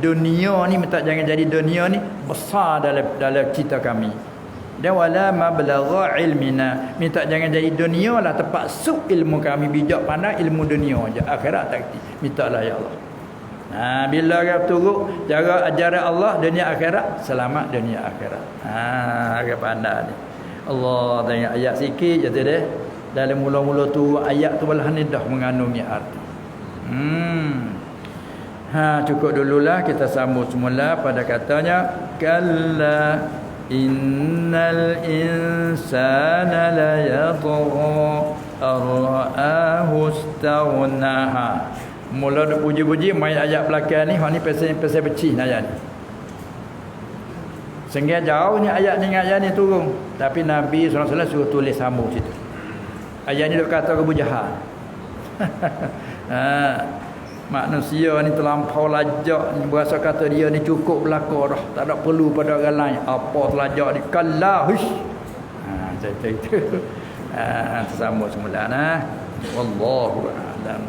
dunia ni, minta jangan jadi dunia ni besar dalam cita kami. Dan wala mablagha ilmina, minta jangan jadi dunia lah tempat suk ilmu kami, bijak pandai ilmu dunia aja. Akhirat tak reti. Mintalah ya Allah. Bila orang turut cara ajaran Allah dunia akhirat, selamat dunia akhirat. Orang pandai ni. Allah tengok ayat sikit je tu deh. Dalam mula-mula tu ayat tu belah ni dah mengandungi arti. Cukup dululah, kita sambung semula pada katanya kalla innal insana la yatgha ar-ra'ahu istaghna. Mula nak puji-puji main ayat belakang ni, hak ni pasal beci ayat ni. Sehingga jauh ni ayat ni dengan ayat ni turun. Tapi Nabi SAW suruh tulis sambung situ. Ayat ni duk kata Abu Jahal. Manusia ni terlampau lajak ni, berasa kata dia ni cukup belaka dah, tak ada perlu pada orang lain. Apa terlajak ni? Kalla hush. Cerita itu. Tersambung semula nah. Wallahu a'lam.